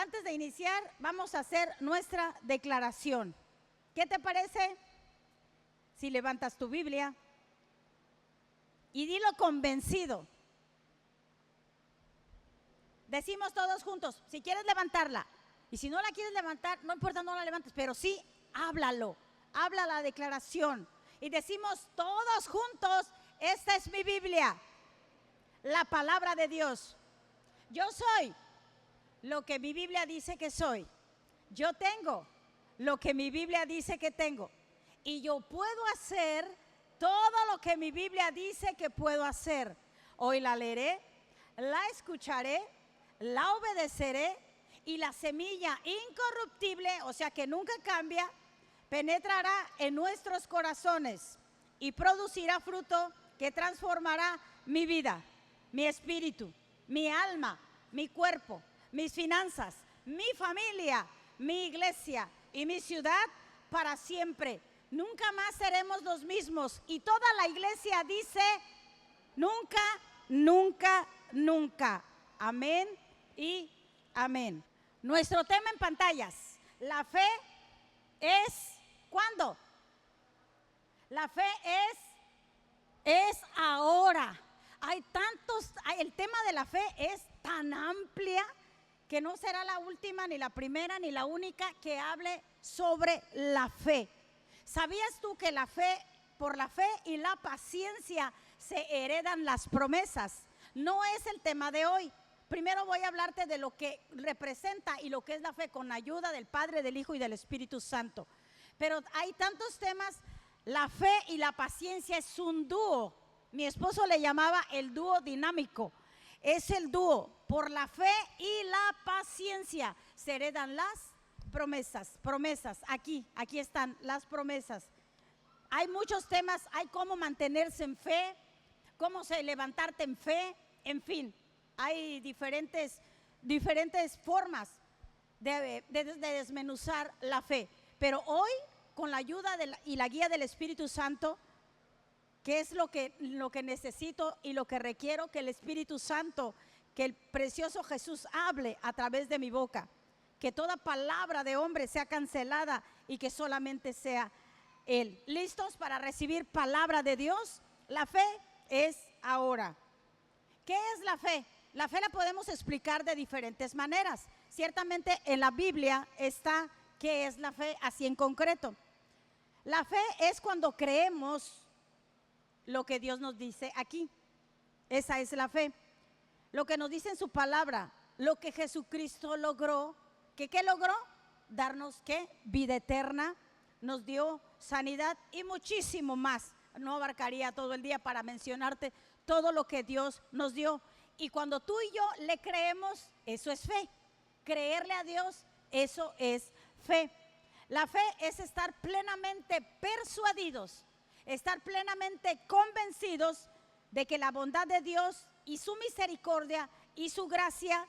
antes de iniciar, vamos a hacer nuestra declaración. ¿Qué te parece si levantas tu Biblia y dilo convencido? Decimos todos juntos, si quieres levantarla, y si no la quieres levantar, no importa, no la levantes, pero sí, háblalo, habla la declaración. Y decimos todos juntos, esta es mi Biblia, la palabra de Dios. Yo soy lo que mi Biblia dice que soy. Yo tengo lo que mi Biblia dice que tengo. Y yo puedo hacer todo lo que mi Biblia dice que puedo hacer. Hoy la leeré, la escucharé, la obedeceré, y la semilla incorruptible, o sea que nunca cambia, penetrará en nuestros corazones y producirá fruto que transformará mi vida, mi espíritu, mi alma, mi cuerpo, mis finanzas, mi familia, mi iglesia y mi ciudad para siempre. Nunca más seremos los mismos. Y toda la iglesia dice, nunca, nunca, nunca. Amén y amén. Nuestro tema en pantallas, la fe es, ¿cuándo? La fe es ahora. Hay tantos, el tema de la fe es tan amplia que no será la última, ni la primera, ni la única que hable sobre la fe. ¿Sabías tú que la fe, por la fe y la paciencia se heredan las promesas? No es el tema de hoy. Primero voy a hablarte de lo que representa y lo que es la fe con ayuda del Padre, del Hijo y del Espíritu Santo. Pero hay tantos temas. La fe y la paciencia es un dúo. Mi esposo le llamaba el dúo dinámico. Es el dúo. Por la fe y la paciencia se heredan las promesas. Aquí están las promesas. Hay muchos temas. Hay cómo mantenerse en fe, cómo levantarte en fe, en fin. Hay diferentes formas de desmenuzar la fe. Pero hoy, con la ayuda y la guía del Espíritu Santo, que es lo que necesito y lo que requiero, que el Espíritu Santo, que el precioso Jesús hable a través de mi boca. Que toda palabra de hombre sea cancelada y que solamente sea Él. ¿Listos para recibir palabra de Dios? La fe es ahora. ¿Qué es la fe? La fe la podemos explicar de diferentes maneras. Ciertamente en la Biblia está qué es la fe así en concreto. La fe es cuando creemos lo que Dios nos dice aquí. Esa es la fe. Lo que nos dice en su palabra, lo que Jesucristo logró. ¿Qué logró? Darnos ¿qué? Vida eterna, nos dio sanidad y muchísimo más. No abarcaría todo el día para mencionarte todo lo que Dios nos dio. Y cuando tú y yo le creemos, eso es fe. Creerle a Dios, eso es fe. La fe es estar plenamente persuadidos, estar plenamente convencidos de que la bondad de Dios y su misericordia y su gracia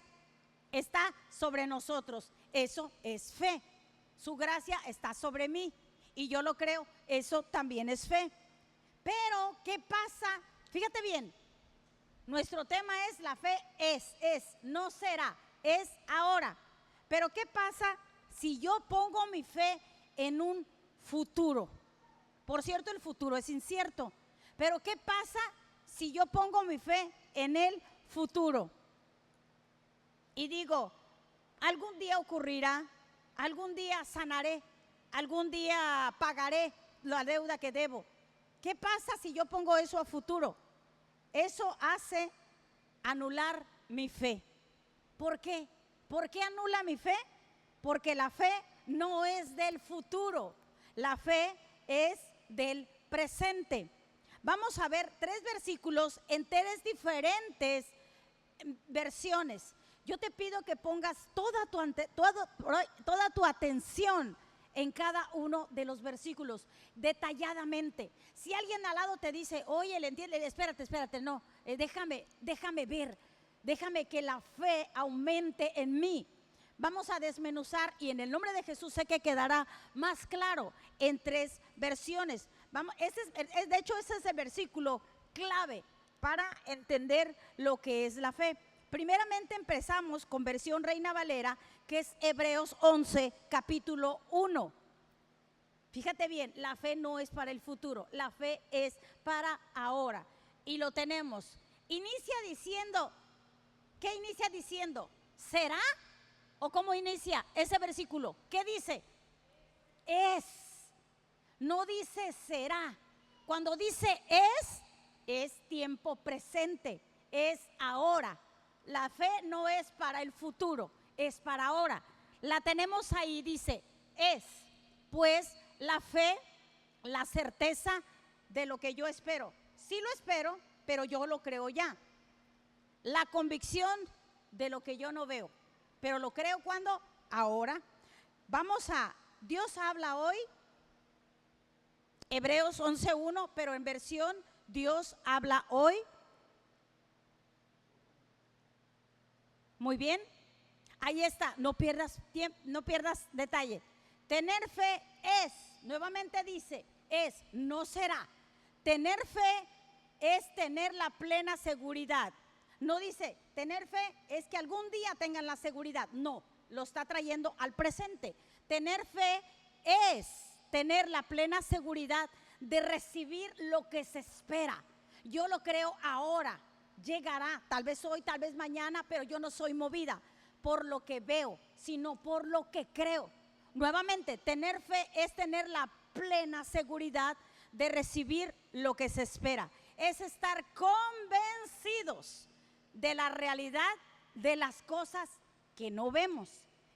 está sobre nosotros. Eso es fe. Su gracia está sobre mí y yo lo creo, eso también es fe. Pero, ¿qué pasa? Fíjate bien. Nuestro tema es la fe no será, es ahora. Pero ¿qué pasa si yo pongo mi fe en un futuro? Por cierto, el futuro es incierto. Pero ¿qué pasa si yo pongo mi fe en el futuro? Y digo, algún día ocurrirá, algún día sanaré, algún día pagaré la deuda que debo. ¿Qué pasa si yo pongo eso a futuro? Eso hace anular mi fe. ¿Por qué? ¿Por qué anula mi fe? Porque la fe no es del futuro, la fe es del presente. Vamos a ver 3 versículos en 3 diferentes versiones. Yo te pido que pongas toda tu atención en cada uno de los versículos, detalladamente. Si alguien al lado te dice, oye, le entiende, espérate, no, déjame ver, déjame que la fe aumente en mí. Vamos a desmenuzar y en el nombre de Jesús sé que quedará más claro en 3 versiones. De hecho, ese es el versículo clave para entender lo que es la fe. primeramente empezamos con versión Reina Valera, que es Hebreos 11, capítulo 1. Fíjate bien, la fe no es para el futuro, la fe es para ahora. Y lo tenemos. Inicia diciendo, ¿qué inicia diciendo? ¿Será? ¿O cómo inicia ese versículo? ¿Qué dice? Es. No dice será. Cuando dice es tiempo presente, es ahora. La fe no es para el futuro, es para ahora. La tenemos ahí, dice, es. Pues la fe, la certeza de lo que yo espero. Sí lo espero, pero yo lo creo ya. La convicción de lo que yo no veo, pero lo creo cuando, ahora. Dios habla hoy, Hebreos 11:1, pero en versión Dios habla hoy. Muy bien, ahí está, no pierdas tiempo, no pierdas detalle. Tener fe es, nuevamente dice, es, no será. Tener fe es tener la plena seguridad. No dice, tener fe es que algún día tengan la seguridad. No, lo está trayendo al presente. Tener fe es tener la plena seguridad de recibir lo que se espera. Yo lo creo ahora, llegará, tal vez hoy, tal vez mañana, pero yo no soy movida por lo que veo, sino por lo que creo. Nuevamente, tener fe es tener la plena seguridad de recibir lo que se espera. Es estar convencidos de la realidad de las cosas que no vemos.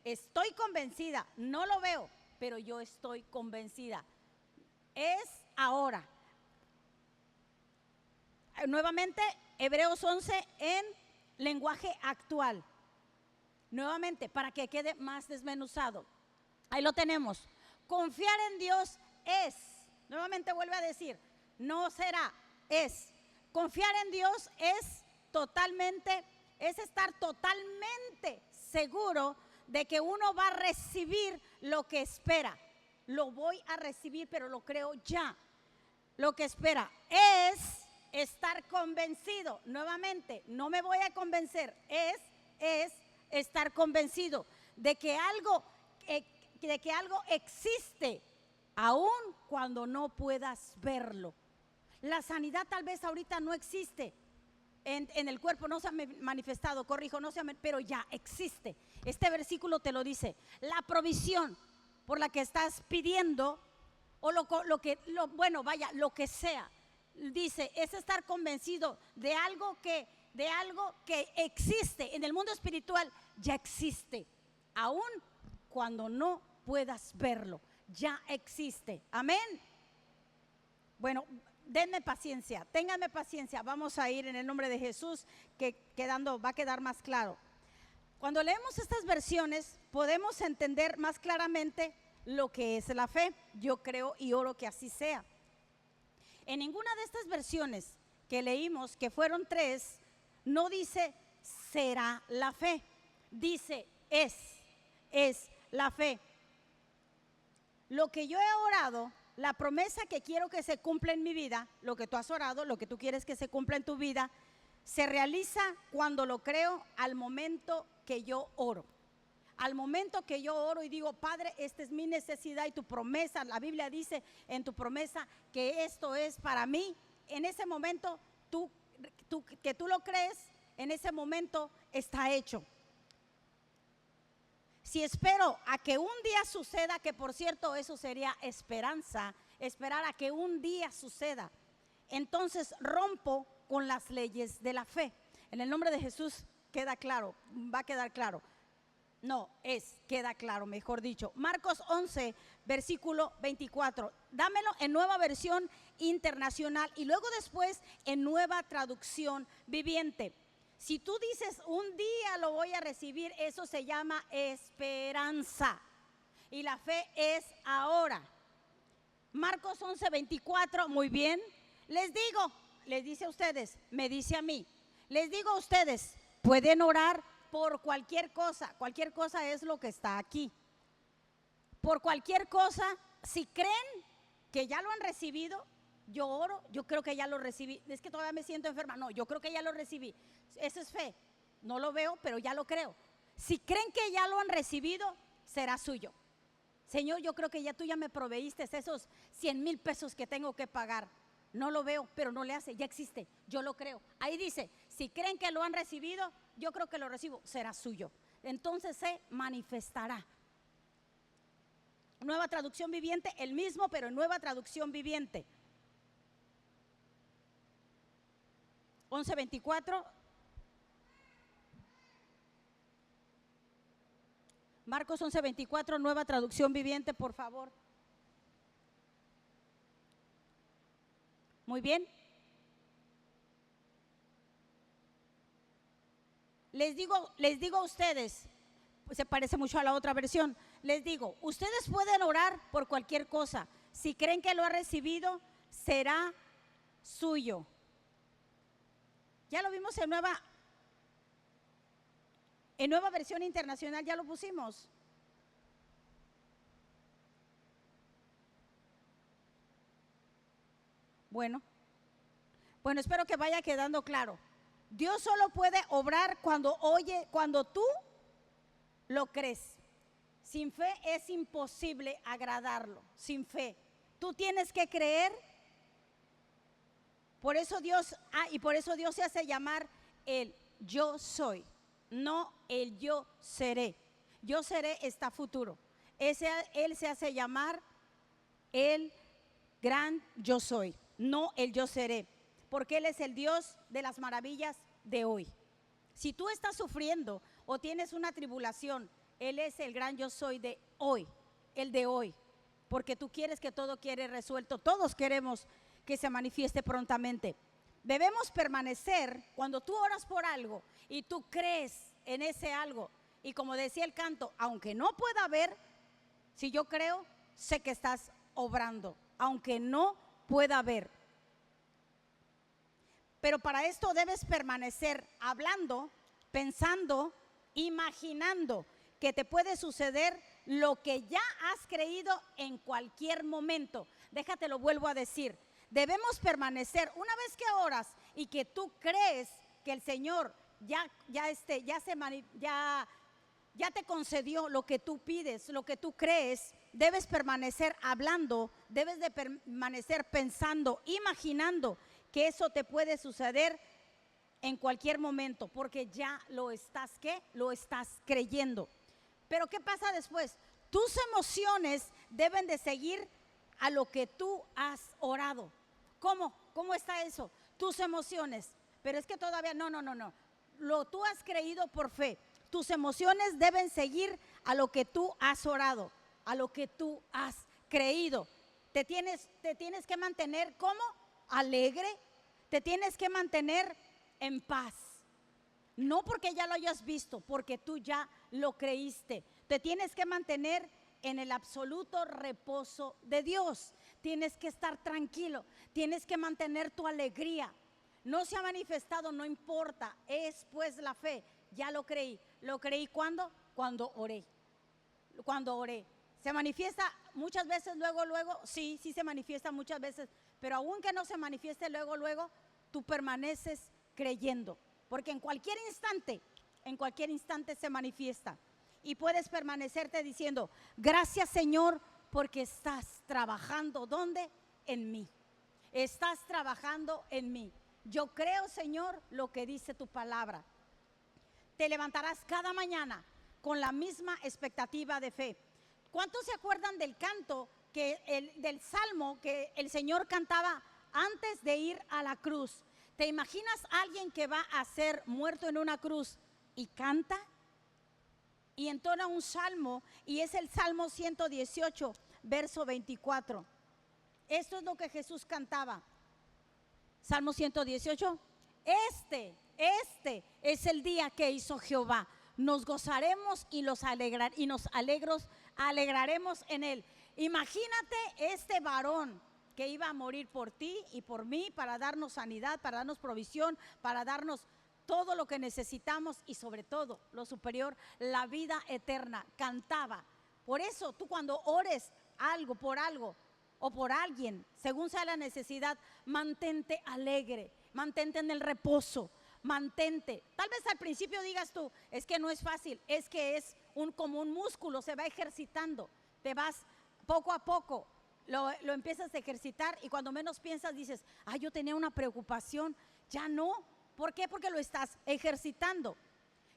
Estoy convencida, no lo veo, pero yo estoy convencida. Es ahora. Nuevamente, Hebreos 11 en lenguaje actual. Nuevamente, para que quede más desmenuzado. Ahí lo tenemos. Confiar en Dios es. Nuevamente vuelve a decir, no será, es. Confiar en Dios es estar totalmente seguro de que uno va a recibir lo que espera. Lo voy a recibir, pero lo creo ya. Lo que espera es estar convencido. Nuevamente, no me voy a convencer, es estar convencido de que algo existe, aun cuando no puedas verlo. La sanidad tal vez ahorita no existe en el cuerpo, no se ha manifestado, corrijo, pero ya existe. Este versículo te lo dice. La provisión por la que estás pidiendo, o lo que sea, dice, es estar convencido de algo que existe en el mundo espiritual, ya existe, aun cuando no puedas verlo, ya existe. Amén. Bueno, ténganme paciencia, vamos a ir en el nombre de Jesús, que va a quedar más claro. Cuando leemos estas versiones, podemos entender más claramente lo que es la fe. Yo creo y oro que así sea. En ninguna de estas versiones que leímos, que fueron 3, no dice será la fe, dice es la fe. Lo que yo he orado, la promesa que quiero que se cumpla en mi vida, lo que tú has orado, lo que tú quieres que se cumpla en tu vida, se realiza cuando lo creo al momento que yo oro. Al momento que yo oro y digo, Padre, esta es mi necesidad y tu promesa, la Biblia dice en tu promesa que esto es para mí. En ese momento, que tú lo crees, en ese momento está hecho. Si espero a que un día suceda, que por cierto eso sería esperanza, esperar a que un día suceda, entonces rompo con las leyes de la fe. En el nombre de Jesús queda claro, va a quedar claro. Queda claro, mejor dicho. Marcos 11, versículo 24. Dámelo en Nueva Versión Internacional y luego después en Nueva Traducción Viviente. Si tú dices un día lo voy a recibir, eso se llama esperanza. Y la fe es ahora. Marcos 11, 24, muy bien. Les dice a ustedes, me dice a mí. Les digo a ustedes, pueden orar por cualquier cosa es lo que está aquí. Por cualquier cosa, si creen que ya lo han recibido, yo oro, yo creo que ya lo recibí. Es que todavía me siento enferma, no, yo creo que ya lo recibí. Eso es fe. No lo veo, pero ya lo creo. Si creen que ya lo han recibido, será suyo. Señor, yo creo que ya tú ya me proveíste esos 100,000 pesos que tengo que pagar. No lo veo, pero no le hace, ya existe, yo lo creo. Ahí dice, si creen que lo han recibido, yo creo que lo recibo, será suyo. Entonces se manifestará. Nueva traducción viviente, el mismo, pero en nueva traducción viviente. 11:24. Marcos 11:24, nueva traducción viviente, por favor. Muy bien. Les digo a ustedes, pues se parece mucho a la otra versión. Les digo, ustedes pueden orar por cualquier cosa. Si creen que lo ha recibido, será suyo. Ya lo vimos en nueva versión internacional, ya lo pusimos. Bueno, espero que vaya quedando claro. Dios solo puede obrar cuando tú lo crees. Sin fe es imposible agradarlo, sin fe. Tú tienes que creer. Por eso Dios se hace llamar el yo soy, no el yo seré. Yo seré está futuro. Él se hace llamar el gran yo soy, no el yo seré, porque Él es el Dios de las maravillas de hoy. Si tú estás sufriendo o tienes una tribulación, Él es el gran yo soy de hoy, el de hoy, porque tú quieres que todo quede resuelto. Todos queremos que se manifieste prontamente. Debemos permanecer cuando tú oras por algo y tú crees en ese algo. Y como decía el canto, aunque no pueda ver, si yo creo, sé que estás obrando, aunque no pueda ver. Pero para esto debes permanecer hablando, pensando, imaginando que te puede suceder lo que ya has creído en cualquier momento. Déjate, lo vuelvo a decir. Debemos permanecer, una vez que oras y que tú crees que el Señor ya te concedió lo que tú pides, lo que tú crees, debes permanecer hablando, debes de permanecer pensando, imaginando que eso te puede suceder en cualquier momento, porque ya lo estás creyendo. Pero ¿qué pasa después? Tus emociones deben de seguir a lo que tú has orado. ¿Cómo está eso? Tus emociones. Pero es que todavía no. Tú has creído por fe. Tus emociones deben seguir a lo que tú has orado, a lo que tú has creído. Te tienes que mantener ¿cómo? Alegre. Te tienes que mantener en paz. No porque ya lo hayas visto, porque tú ya lo creíste. Te tienes que mantener en el absoluto reposo de Dios. Tienes que estar tranquilo, tienes que mantener tu alegría. No se ha manifestado, no importa, es pues la fe. Ya lo creí. ¿Lo creí cuándo? Cuando oré. ¿Se manifiesta muchas veces luego? Sí se manifiesta muchas veces, pero aun que no se manifieste luego, tú permaneces creyendo, porque en cualquier instante se manifiesta. Y puedes permanecerte diciendo, gracias Señor, porque estás trabajando, ¿dónde? En mí. Estás trabajando en mí. Yo creo, Señor, lo que dice tu palabra. Te levantarás cada mañana con la misma expectativa de fe. ¿Cuántos se acuerdan del canto, del salmo que el Señor cantaba antes de ir a la cruz? ¿Te imaginas a alguien que va a ser muerto en una cruz y canta? Y entona un salmo, y es el Salmo 118, verso 24. Esto es lo que Jesús cantaba. Salmo 118. Este es el día que hizo Jehová. Nos gozaremos y nos alegraremos en él. Imagínate este varón que iba a morir por ti y por mí, para darnos sanidad, para darnos provisión, para darnos todo lo que necesitamos, y sobre todo, lo superior, la vida eterna. Cantaba. Por eso tú, cuando ores por algo o por alguien, según sea la necesidad, mantente alegre, mantente en el reposo, mantente. Tal vez al principio digas tú, es que no es fácil, es que es como un músculo, se va ejercitando, te vas poco a poco, lo empiezas a ejercitar y cuando menos piensas dices, yo tenía una preocupación, ya no. ¿Por qué? Porque lo estás ejercitando.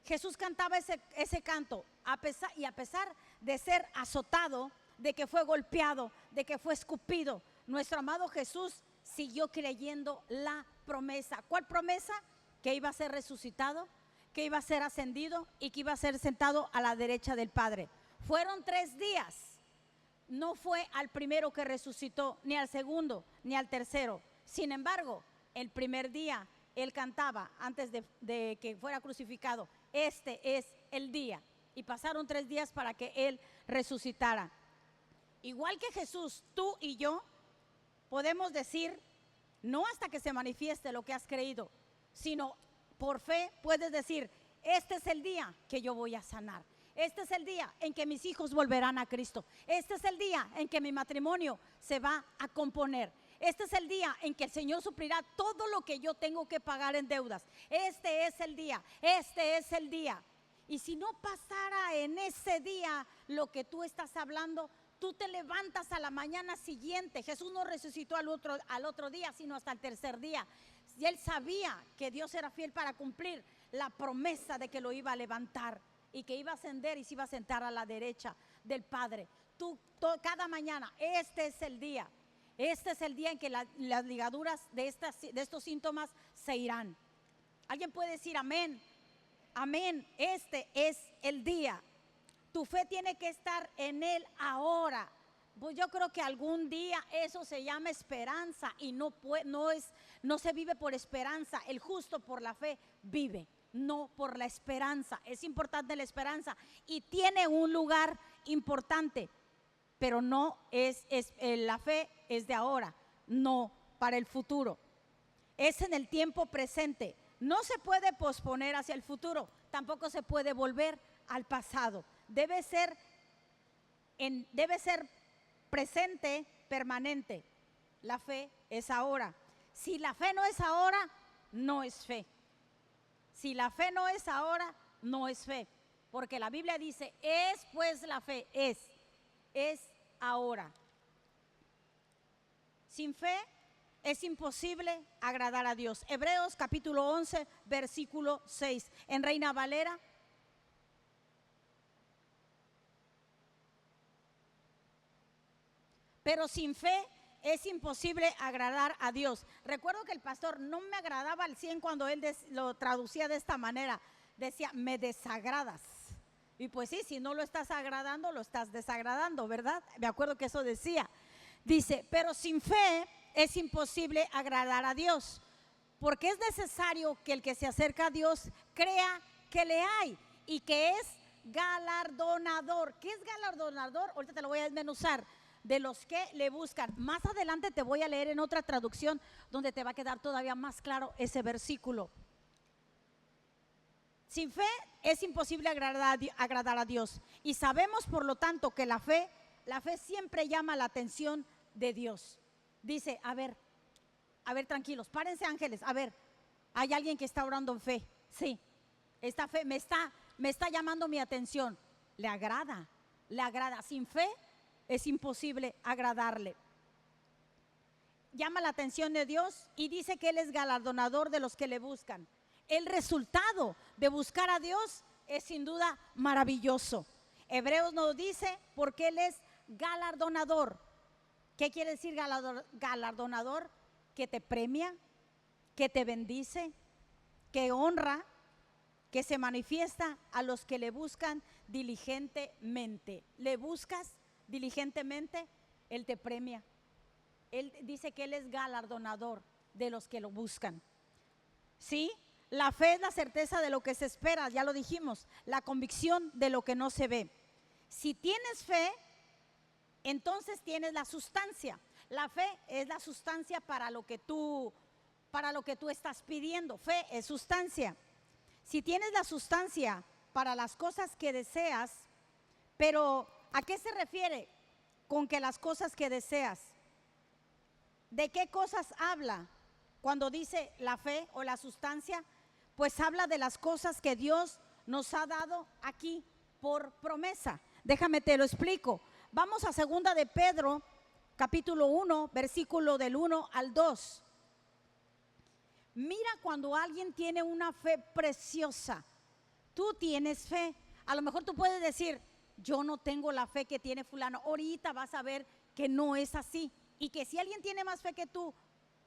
Jesús cantaba ese canto a pesar de ser azotado, de que fue golpeado, de que fue escupido, nuestro amado Jesús siguió creyendo la promesa. ¿Cuál promesa? Que iba a ser resucitado, que iba a ser ascendido y que iba a ser sentado a la derecha del Padre. Fueron 3 días. No fue al primero que resucitó, ni al segundo, ni al tercero. Sin embargo, el primer día él cantaba antes de que fuera crucificado, este es el día. Y pasaron 3 días para que él resucitara. Igual que Jesús, tú y yo podemos decir, no hasta que se manifieste lo que has creído, sino por fe puedes decir, este es el día que yo voy a sanar. Este es el día en que mis hijos volverán a Cristo. Este es el día en que mi matrimonio se va a componer. Este es el día en que el Señor suplirá todo lo que yo tengo que pagar en deudas. Este es el día, este es el día. Y si no pasara en ese día lo que tú estás hablando, tú te levantas a la mañana siguiente. Jesús no resucitó al otro día, sino hasta el tercer día. Y él sabía que Dios era fiel para cumplir la promesa de que lo iba a levantar y que iba a ascender y se iba a sentar a la derecha del Padre. Cada mañana, este es el día. Este es el día en que las ligaduras de estos síntomas se irán. ¿Alguien puede decir amén? Amén, este es el día. Tu fe tiene que estar en Él ahora. Pues yo creo que algún día eso se llama esperanza y no se vive por esperanza. El justo por la fe vive, no por la esperanza. Es importante la esperanza y tiene un lugar importante, pero no la fe es de ahora, no para el futuro. Es en el tiempo presente. No se puede posponer hacia el futuro, tampoco se puede volver al pasado. Debe ser presente, permanente. La fe es ahora. Si la fe no es ahora, no es fe. Si la fe no es ahora, no es fe. Porque la Biblia dice, es pues la fe, es ahora. Sin fe es imposible agradar a Dios. Hebreos capítulo 11, versículo 6. En Reina Valera. Pero sin fe es imposible agradar a Dios. Recuerdo que el pastor no me agradaba al 100 cuando él lo traducía de esta manera. Decía, me desagradas. Y pues sí, si no lo estás agradando, lo estás desagradando, ¿verdad? Me acuerdo que eso decía. Dice, pero sin fe es imposible agradar a Dios. Porque es necesario que el que se acerca a Dios crea que le hay y que es galardonador. ¿Qué es galardonador? Ahorita te lo voy a desmenuzar. De los que le buscan. Más adelante te voy a leer en otra traducción donde te va a quedar todavía más claro ese versículo. Sin fe es imposible agradar a Dios. Y sabemos por lo tanto que la fe siempre llama la atención de Dios. Dice, a ver, tranquilos, párense ángeles, a ver, hay alguien que está orando en fe. Sí, esta fe me está llamando mi atención. Le agrada. Sin fe es imposible agradarle. Llama la atención de Dios y dice que Él es galardonador de los que le buscan. El resultado de buscar a Dios es sin duda maravilloso. Hebreos nos dice porque Él es galardonador. ¿Qué quiere decir galardonador? Que te premia, que te bendice, que honra, que se manifiesta a los que le buscan diligentemente. ¿Le buscas diligentemente? Él te premia. Él dice que Él es galardonador de los que lo buscan. ¿Sí? La fe es la certeza de lo que se espera, ya lo dijimos, la convicción de lo que no se ve. Si tienes fe, entonces tienes la sustancia. La fe es la sustancia para lo que tú estás pidiendo. Fe es sustancia. Si tienes la sustancia para las cosas que deseas, pero ¿a qué se refiere con que las cosas que deseas? ¿De qué cosas habla cuando dice la fe o la sustancia? pues habla de las cosas que Dios nos ha dado aquí por promesa. Déjame te lo explico. Vamos a segunda de Pedro, capítulo 1, versículo del 1 al 2. Mira cuando alguien tiene una fe preciosa. Tú tienes fe. A lo mejor tú puedes decir, yo no tengo la fe que tiene fulano. Ahorita vas a ver que no es así. Y que si alguien tiene más fe que tú,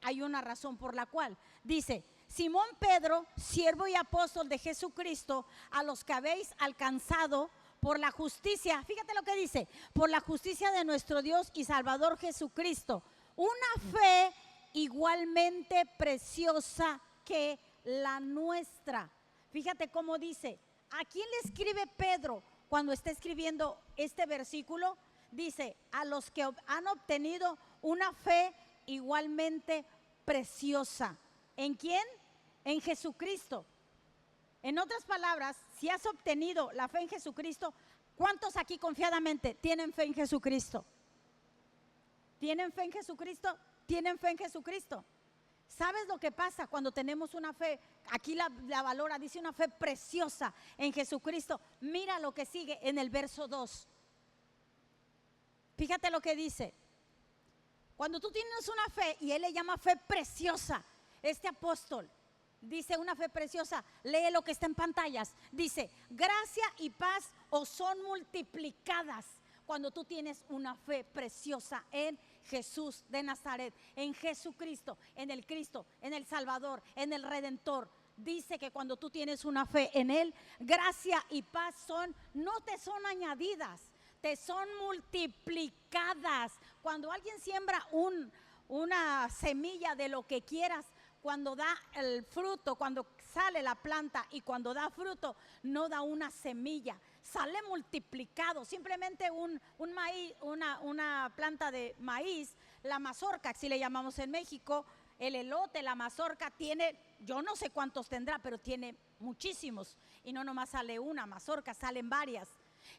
hay una razón por la cual. Dice, Simón Pedro, siervo y apóstol de Jesucristo, a los que habéis alcanzado por la justicia, fíjate lo que dice, por la justicia de nuestro Dios y Salvador Jesucristo, una fe igualmente preciosa que la nuestra. Fíjate cómo dice, ¿a quién le escribe Pedro cuando está escribiendo este versículo? Dice, a los que han obtenido una fe igualmente preciosa. ¿En quién? En Jesucristo. En otras palabras, si has obtenido la fe en Jesucristo, ¿cuántos aquí confiadamente tienen fe en Jesucristo? ¿Tienen fe en Jesucristo? ¿Tienen fe en Jesucristo? ¿Sabes lo que pasa cuando tenemos una fe? Aquí la valora, dice una fe preciosa en Jesucristo. Mira lo que sigue en el verso 2. Fíjate lo que dice. Cuando tú tienes una fe, y él le llama fe preciosa, este apóstol dice una fe preciosa, lee lo que está en pantallas, dice, gracia y paz os son multiplicadas cuando tú tienes una fe preciosa en Jesús de Nazaret, en Jesucristo, en el Cristo, en el Salvador, en el Redentor. Dice que cuando tú tienes una fe en él, gracia y paz no te son añadidas, te son multiplicadas. Cuando alguien siembra una semilla de lo que quieras, cuando da el fruto, cuando sale la planta y cuando da fruto, no da una semilla, sale multiplicado. Simplemente un maíz, una planta de maíz, la mazorca, así le llamamos en México, el elote, la mazorca tiene, yo no sé cuántos tendrá, pero tiene muchísimos. Y no nomás sale una mazorca, salen varias.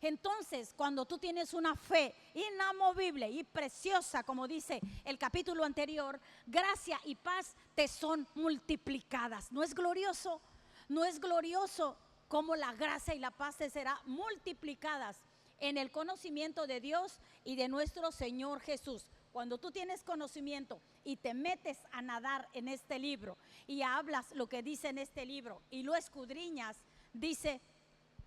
Entonces, cuando tú tienes una fe inamovible y preciosa, como dice el capítulo anterior, gracia y paz te son multiplicadas. ¿No es glorioso? ¿No es glorioso cómo la gracia y la paz te serán multiplicadas en el conocimiento de Dios y de nuestro Señor Jesús? Cuando tú tienes conocimiento y te metes a nadar en este libro y hablas lo que dice en este libro y lo escudriñas, dice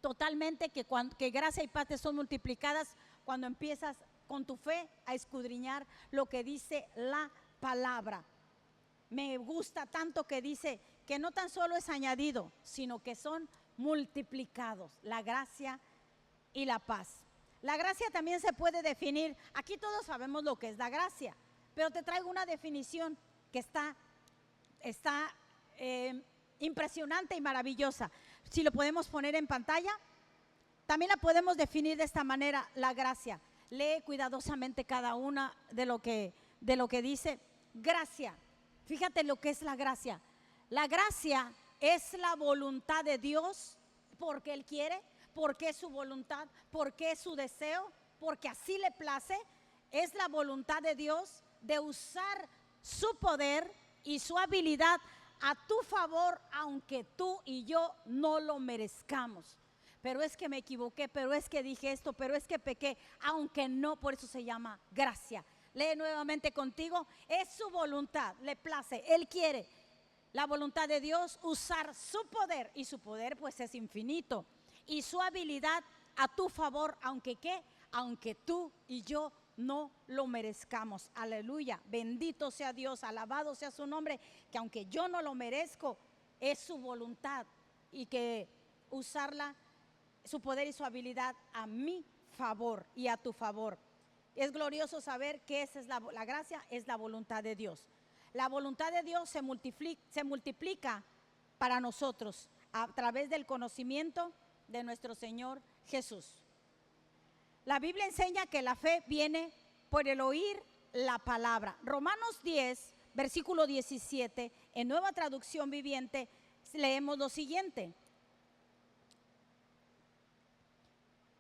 totalmente que gracia y paz te son multiplicadas cuando empiezas con tu fe a escudriñar lo que dice la palabra. Me gusta tanto que dice que no tan solo es añadido, sino que son multiplicados, la gracia y la paz. La gracia también se puede definir, aquí todos sabemos lo que es la gracia, pero te traigo una definición que está impresionante y maravillosa. Si lo podemos poner en pantalla, también la podemos definir de esta manera, la gracia. Lee cuidadosamente cada una de lo que dice. Gracia, fíjate lo que es la gracia. La gracia es la voluntad de Dios porque Él quiere, porque es su voluntad, porque es su deseo, porque así le place. Es la voluntad de Dios de usar su poder y su habilidad a tu favor, aunque tú y yo no lo merezcamos. Pero es que me equivoqué, pero es que dije esto, pero es que pequé, aunque no, por eso se llama gracia. Lee nuevamente contigo, es su voluntad, le place, Él quiere. La voluntad de Dios, usar su poder, y su poder pues es infinito, y su habilidad a tu favor, aunque qué, aunque tú y yo no lo merezcamos. Aleluya, bendito sea Dios, alabado sea su nombre, que aunque yo no lo merezco, es su voluntad y que usarla, su poder y su habilidad a mi favor y a tu favor. Es glorioso saber que esa es la gracia, es la voluntad de Dios. La voluntad de Dios se multiplica para nosotros a través del conocimiento de nuestro Señor Jesús. La Biblia enseña que la fe viene por el oír la palabra. Romanos 10, versículo 17, en Nueva Traducción Viviente, leemos lo siguiente.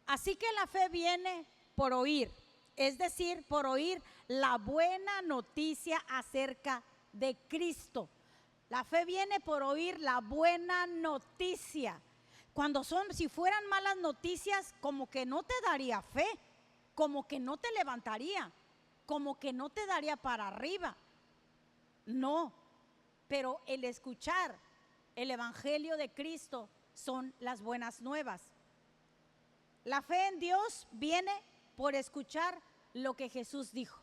Así que la fe viene por oír, es decir, por oír la buena noticia acerca de Cristo. La fe viene por oír la buena noticia. Si fueran malas noticias, como que no te daría fe, como que no te levantaría, como que no te daría para arriba. No, pero el escuchar el Evangelio de Cristo son las buenas nuevas. La fe en Dios viene por escuchar lo que Jesús dijo.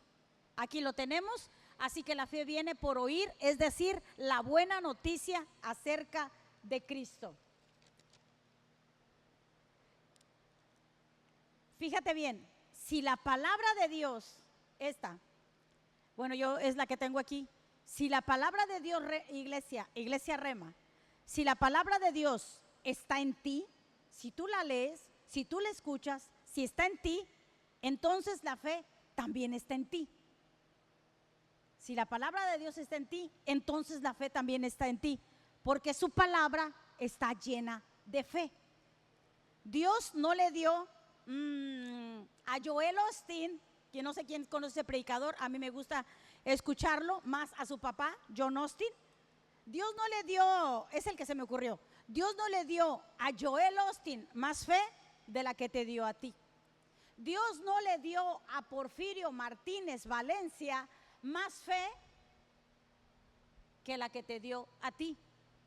Aquí lo tenemos, así que la fe viene por oír, es decir, la buena noticia acerca de Cristo. Fíjate bien, si la palabra de Dios, yo es la que tengo aquí, si la palabra de Dios, iglesia Rema, si la palabra de Dios está en ti, si tú la lees, si tú la escuchas, si está en ti, entonces la fe también está en ti. Si la palabra de Dios está en ti, entonces la fe también está en ti, porque su palabra está llena de fe. Dios no le dio a Joel Osteen, que no sé quién conoce ese predicador, a mí me gusta escucharlo, más a su papá, John Osteen. Dios no le dio, es el que se me ocurrió, Dios no le dio a Joel Osteen más fe de la que te dio a ti. Dios no le dio a Porfirio Martínez Valencia más fe que la que te dio a ti.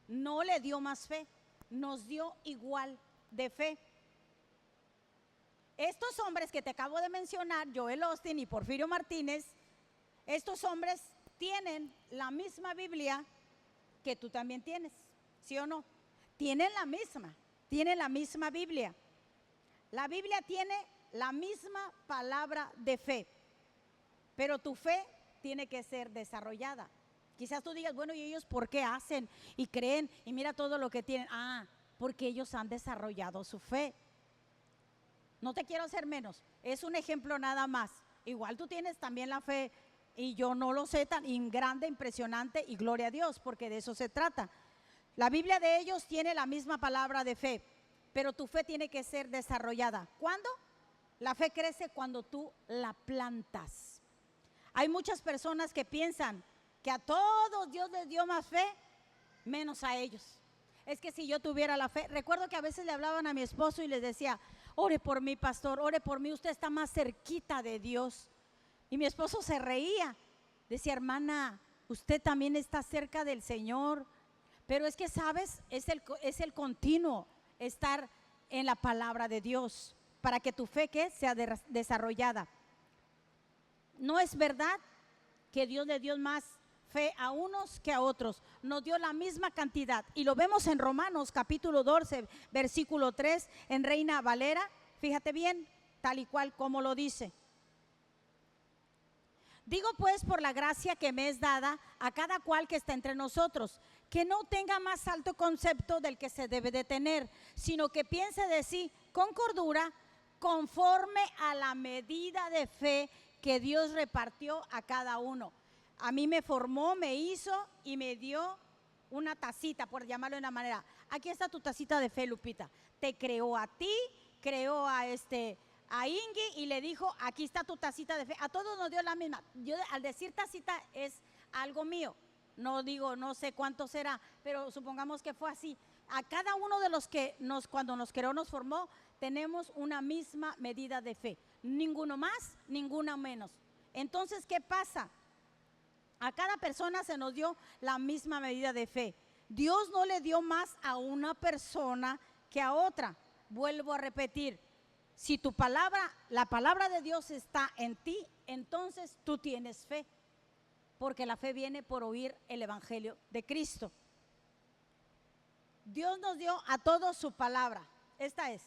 No le dio más fe, nos dio igual de fe. Estos hombres que te acabo de mencionar, Joel Osteen y Porfirio Martínez, estos hombres tienen la misma Biblia que tú también tienes, ¿sí o no? Tienen la misma Biblia. La Biblia tiene la misma palabra de fe, pero tu fe tiene que ser desarrollada. Quizás tú digas, bueno, ¿y ellos por qué hacen y creen y mira todo lo que tienen? Porque ellos han desarrollado su fe. No te quiero hacer menos, es un ejemplo nada más. Igual tú tienes también la fe y yo no lo sé tan grande, impresionante, y gloria a Dios, porque de eso se trata. La Biblia de ellos tiene la misma palabra de fe, pero tu fe tiene que ser desarrollada. ¿Cuándo? La fe crece cuando tú la plantas. Hay muchas personas que piensan que a todos Dios les dio más fe, menos a ellos. Es que si yo tuviera la fe, recuerdo que a veces le hablaban a mi esposo y les decía, ore por mí, pastor, ore por mí, usted está más cerquita de Dios. Y mi esposo se reía, decía, hermana, usted también está cerca del Señor. Pero es que, ¿sabes? Es el continuo estar en la palabra de Dios para que tu fe sea desarrollada. No es verdad que Dios le dio más fe a unos que a otros, nos dio la misma cantidad, y lo vemos en Romanos capítulo 12 versículo 3 en Reina Valera. Fíjate bien, tal y cual como lo dice. Digo pues, por la gracia que me es dada a cada cual que está entre nosotros, que no tenga más alto concepto del que se debe de tener, sino que piense de sí con cordura, conforme a la medida de fe que Dios repartió a cada uno. A mí me formó, me hizo y me dio una tacita, por llamarlo de una manera. Aquí está tu tacita de fe, Lupita. Te creó a ti, creó a Ingi y le dijo, aquí está tu tacita de fe. A todos nos dio la misma. Yo al decir tacita es algo mío. No digo, no sé cuánto será, pero supongamos que fue así. A cada uno de los que cuando nos creó, nos formó, tenemos una misma medida de fe. Ninguno más, ninguna menos. Entonces, ¿qué pasa? A cada persona se nos dio la misma medida de fe. Dios no le dio más a una persona que a otra. Vuelvo a repetir, si la palabra de Dios está en ti, entonces tú tienes fe, porque la fe viene por oír el Evangelio de Cristo. Dios nos dio a todos su palabra. Esta es.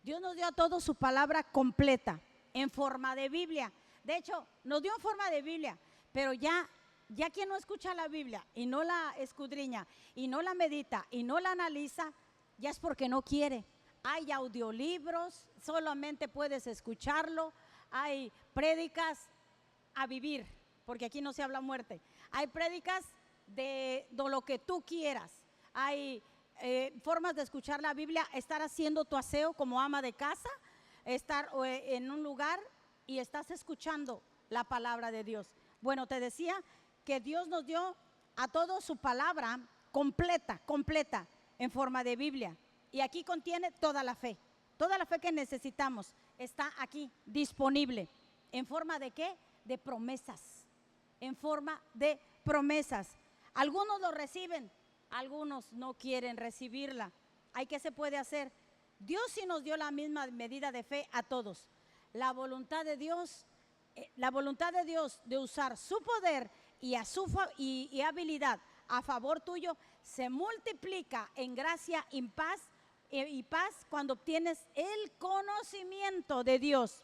Dios nos dio a todos su palabra completa, en forma de Biblia. De hecho, nos dio en forma de Biblia. Pero ya quien no escucha la Biblia y no la escudriña y no la medita y no la analiza, ya es porque no quiere. Hay audiolibros, solamente puedes escucharlo. Hay prédicas a vivir, porque aquí no se habla muerte. Hay prédicas de lo que tú quieras. Hay formas de escuchar la Biblia, estar haciendo tu aseo como ama de casa, estar en un lugar y estás escuchando la palabra de Dios. Bueno, te decía que Dios nos dio a todo su palabra completa, completa, en forma de Biblia. Y aquí contiene toda la fe. Toda la fe que necesitamos está aquí disponible. ¿En forma de qué? De promesas. En forma de promesas. Algunos lo reciben, algunos no quieren recibirla. ¿Hay qué se puede hacer? Dios sí nos dio la misma medida de fe a todos. La voluntad de Dios de usar su poder y habilidad a favor tuyo se multiplica en gracia y paz cuando obtienes el conocimiento de Dios.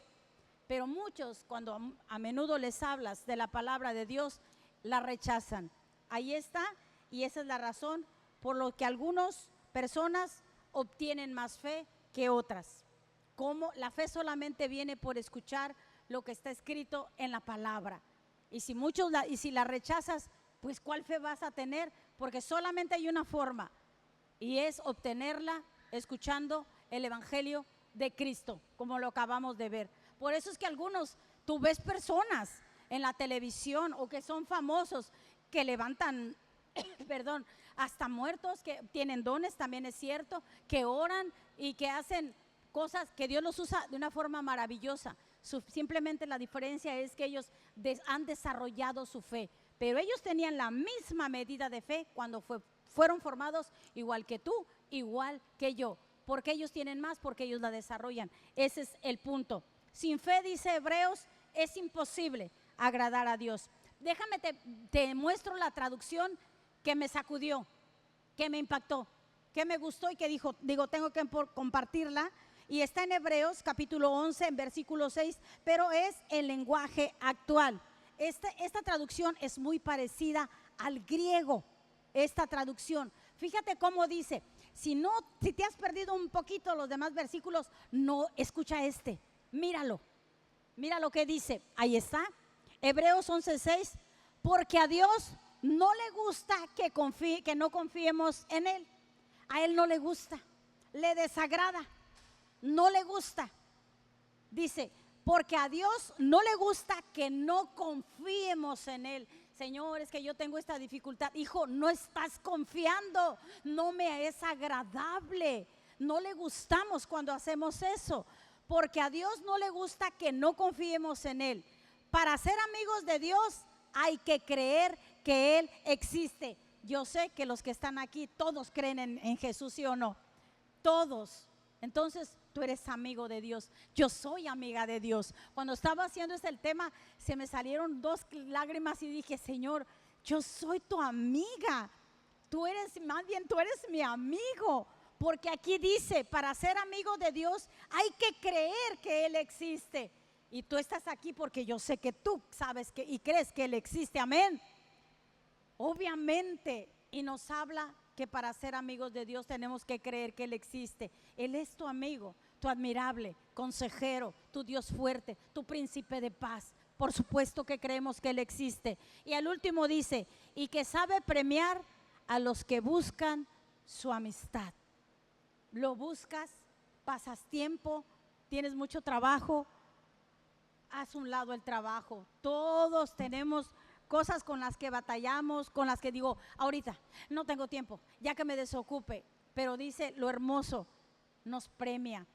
Pero muchos, cuando a menudo les hablas de la palabra de Dios, la rechazan. Ahí está, y esa es la razón por lo que algunas personas obtienen más fe que otras. Como la fe solamente viene por escuchar lo que está escrito en la palabra. Y si la rechazas, pues ¿cuál fe vas a tener? Porque solamente hay una forma, y es obtenerla escuchando el evangelio de Cristo, como lo acabamos de ver. Por eso es que tú ves personas en la televisión o que son famosos que levantan, perdón, hasta muertos, que tienen dones, también es cierto, que oran y que hacen cosas que Dios los usa de una forma maravillosa. Simplemente la diferencia es que ellos han desarrollado su fe, pero ellos tenían la misma medida de fe cuando fueron formados, igual que tú, igual que yo. Porque ellos tienen más, porque ellos la desarrollan. Ese es el punto. Sin fe, dice Hebreos, es imposible agradar a Dios. Déjame te muestro la traducción que me sacudió, que me impactó, que me gustó y que digo, tengo que compartirla. Y está en Hebreos capítulo 11, en versículo 6, pero es el lenguaje actual. Esta traducción es muy parecida al griego, esta traducción. Fíjate cómo dice, si te has perdido un poquito los demás versículos, no, escucha míralo, mira lo que dice, ahí está, Hebreos 11:6, porque a Dios no le gusta que no confiemos en Él. A Él no le gusta, le desagrada, no le gusta. Dice, porque a Dios no le gusta que no confiemos en Él. Señor, es que yo tengo esta dificultad. Hijo, no estás confiando, no me es agradable. No le gustamos cuando hacemos eso, porque a Dios no le gusta que no confiemos en Él. Para ser amigos de Dios hay que creer que Él existe. Yo sé que los que están aquí, todos creen en Jesús, ¿sí o no? Todos. Entonces tú eres amigo de Dios. Yo soy amiga de Dios. Cuando estaba haciendo el tema, se me salieron 2 lágrimas y dije, Señor, yo soy tu amiga. Tú eres mi amigo. Porque aquí dice, para ser amigo de Dios hay que creer que Él existe. Y tú estás aquí porque yo sé que tú sabes y crees que Él existe. Amén. Obviamente, y nos habla que para ser amigos de Dios tenemos que creer que Él existe. Él es tu amigo, tu admirable consejero, tu Dios fuerte, tu príncipe de paz. Por supuesto que creemos que Él existe. Y al último dice, y que sabe premiar a los que buscan su amistad. Lo buscas, pasas tiempo, tienes mucho trabajo, haz un lado el trabajo. Todos tenemos cosas con las que batallamos, con las que digo, ahorita no tengo tiempo, ya que me desocupe. Pero dice lo hermoso, nos premia.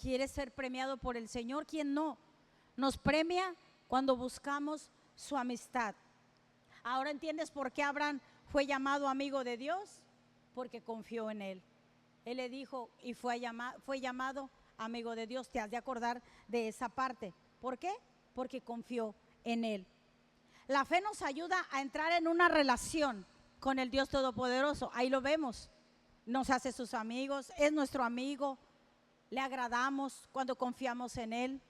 ¿Quieres ser premiado por el Señor? ¿Quién no? Nos premia cuando buscamos su amistad. Ahora entiendes por qué Abraham fue llamado amigo de Dios, porque confió en Él. Él le dijo y fue llamado amigo de Dios. Te has de acordar de esa parte. ¿Por qué? Porque confió en Él. La fe nos ayuda a entrar en una relación con el Dios Todopoderoso. Ahí lo vemos. Nos hace sus amigos, es nuestro amigo. Le agradamos cuando confiamos en Él.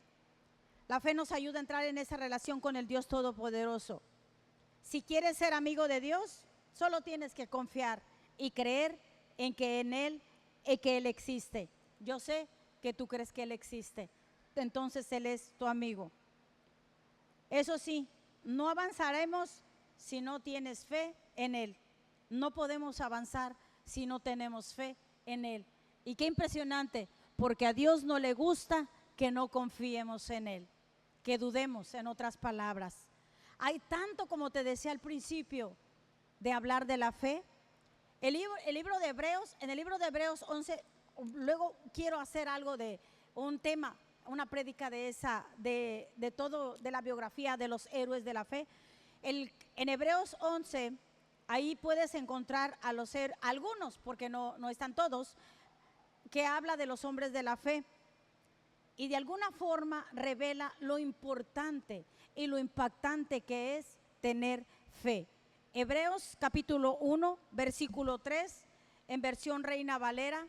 La fe nos ayuda a entrar en esa relación con el Dios Todopoderoso. Si quieres ser amigo de Dios, solo tienes que confiar y creer en Él existe. Yo sé que tú crees que Él existe. Entonces Él es tu amigo. Eso sí, no avanzaremos si no tienes fe en Él. No podemos avanzar si no tenemos fe en Él. Y qué impresionante, porque a Dios no le gusta que no confiemos en Él, que dudemos, en otras palabras. Hay tanto, como te decía al principio, de hablar de la fe. El libro de Hebreos, en el libro de Hebreos 11, luego quiero hacer algo de un tema, una prédica de todo, de la biografía de los héroes de la fe. En Hebreos 11, ahí puedes encontrar algunos, porque no están todos, que habla de los hombres de la fe. Y de alguna forma revela lo importante y lo impactante que es tener fe. Hebreos capítulo 1, versículo 3, en versión Reina Valera.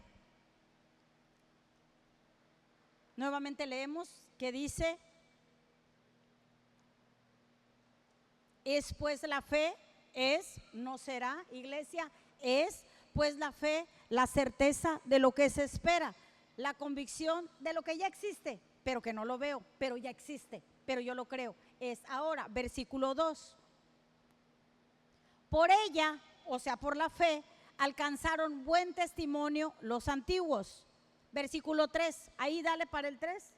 Nuevamente leemos que dice: es pues la fe, no será, iglesia, es pues la fe, la certeza de lo que se espera, la convicción de lo que ya existe, pero que no lo veo, pero ya existe, pero yo lo creo. Es ahora, versículo 2. Por ella, o sea, por la fe, alcanzaron buen testimonio los antiguos. Versículo 3, ahí dale para el 3.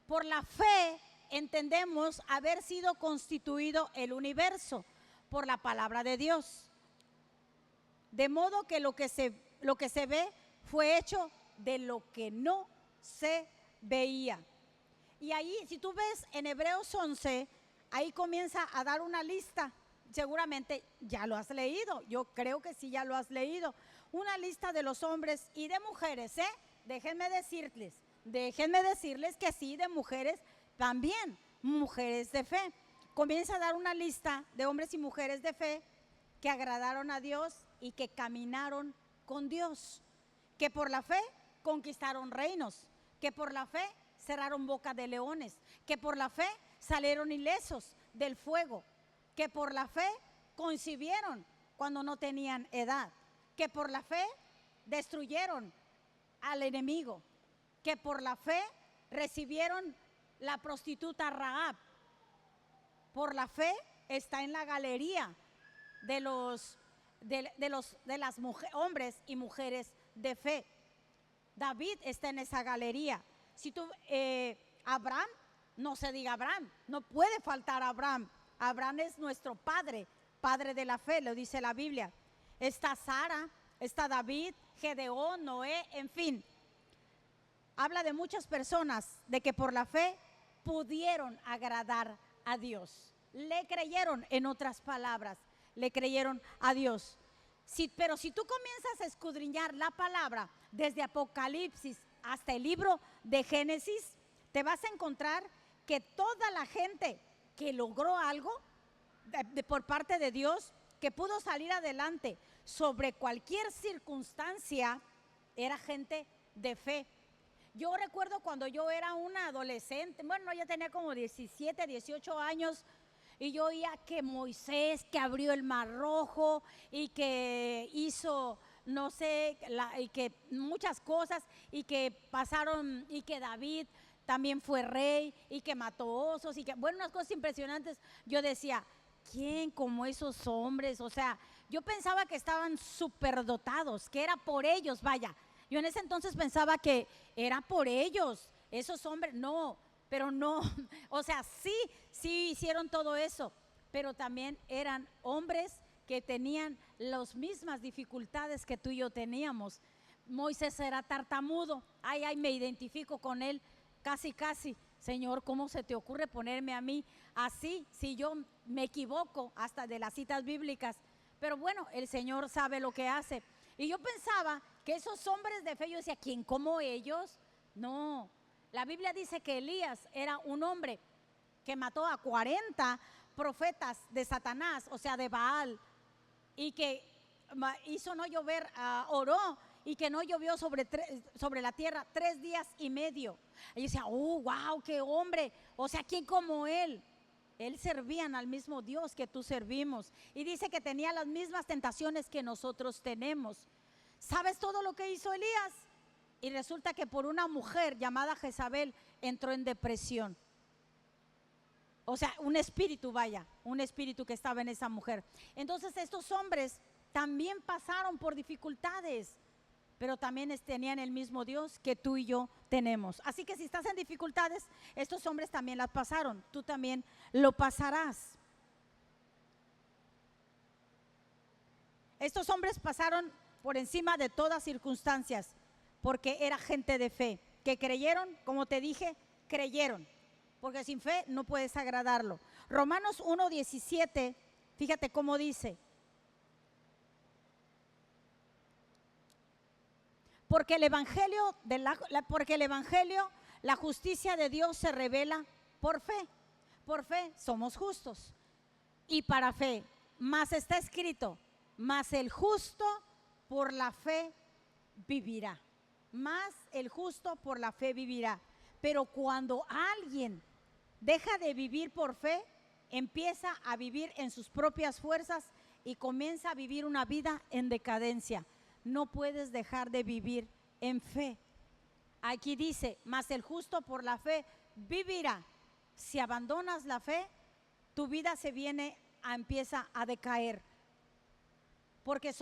Por la fe entendemos haber sido constituido el universo por la palabra de Dios. De modo que lo que se ve fue hecho de lo que no se veía. Y ahí, si tú ves en Hebreos 11, ahí comienza a dar una lista. Seguramente ya lo has leído, yo creo que sí ya lo has leído. Una lista de los hombres y de mujeres, Déjenme decirles que sí, de mujeres también, mujeres de fe. Comienza a dar una lista de hombres y mujeres de fe que agradaron a Dios y que caminaron con Dios, que por la fe conquistaron reinos, que por la fe cerraron boca de leones, que por la fe salieron ilesos del fuego, que por la fe concibieron cuando no tenían edad, que por la fe destruyeron al enemigo, que por la fe recibieron la prostituta Rahab. Por la fe está en la galería de las hombres y mujeres de fe. David está en esa galería. Si tú, Abraham, no se diga Abraham, no puede faltar Abraham. Abraham es nuestro padre de la fe, lo dice la Biblia. Está Sara, está David, Gedeón, Noé, en fin. Habla de muchas personas de que por la fe pudieron agradar a Dios. Le creyeron, en otras palabras, le creyeron a Dios. Pero si tú comienzas a escudriñar la palabra desde Apocalipsis hasta el libro de Génesis, te vas a encontrar que toda la gente que logró algo por parte de Dios, que pudo salir adelante sobre cualquier circunstancia, era gente de fe. Yo recuerdo cuando yo era una adolescente, bueno, yo tenía como 17, 18 años, y yo oía que Moisés, que abrió el Mar Rojo y que hizo, no sé, y que muchas cosas, y que pasaron, y que David también fue rey, y que mató osos, y que, bueno, unas cosas impresionantes. Yo decía, ¿quién como esos hombres? O sea, yo pensaba que estaban superdotados, que era por ellos, vaya. Yo en ese entonces pensaba que era por ellos, esos hombres, no, pero no, o sea, sí hicieron todo eso, pero también eran hombres que tenían las mismas dificultades que tú y yo teníamos. Moisés era tartamudo, ay, me identifico con él, casi, Señor, ¿cómo se te ocurre ponerme a mí así? Si yo me equivoco hasta de las citas bíblicas, pero bueno, el Señor sabe lo que hace. Y yo pensaba que esos hombres de fe, yo decía, ¿quién como ellos? No, la Biblia dice que Elías era un hombre que mató a 40 profetas de Satanás, o sea, de Baal, y que hizo no llover, oró, y que no llovió sobre la tierra 3 días y medio. Y decía, oh, wow, qué hombre, o sea, ¿quién como él? Él servían al mismo Dios que tú servimos, y dice que tenía las mismas tentaciones que nosotros tenemos. ¿Sabes todo lo que hizo Elías? Y resulta que por una mujer llamada Jezabel entró en depresión. O sea, un espíritu que estaba en esa mujer. Entonces estos hombres también pasaron por dificultades, pero también tenían el mismo Dios que tú y yo tenemos. Así que si estás en dificultades, estos hombres también las pasaron, tú también lo pasarás. Estos hombres pasaron por encima de todas circunstancias porque era gente de fe, que creyeron, como te dije, creyeron, porque sin fe no puedes agradarlo. Romanos 1:17, fíjate cómo dice: porque el evangelio, la justicia de Dios se revela por fe. Por fe somos justos y para fe, mas está escrito, mas el justo por la fe vivirá. Más el justo por la fe vivirá. Pero cuando alguien deja de vivir por fe, empieza a vivir en sus propias fuerzas y comienza a vivir una vida en decadencia. No puedes dejar de vivir en fe. Aquí dice, mas el justo por la fe vivirá. Si abandonas la fe, tu vida empieza a decaer. Porque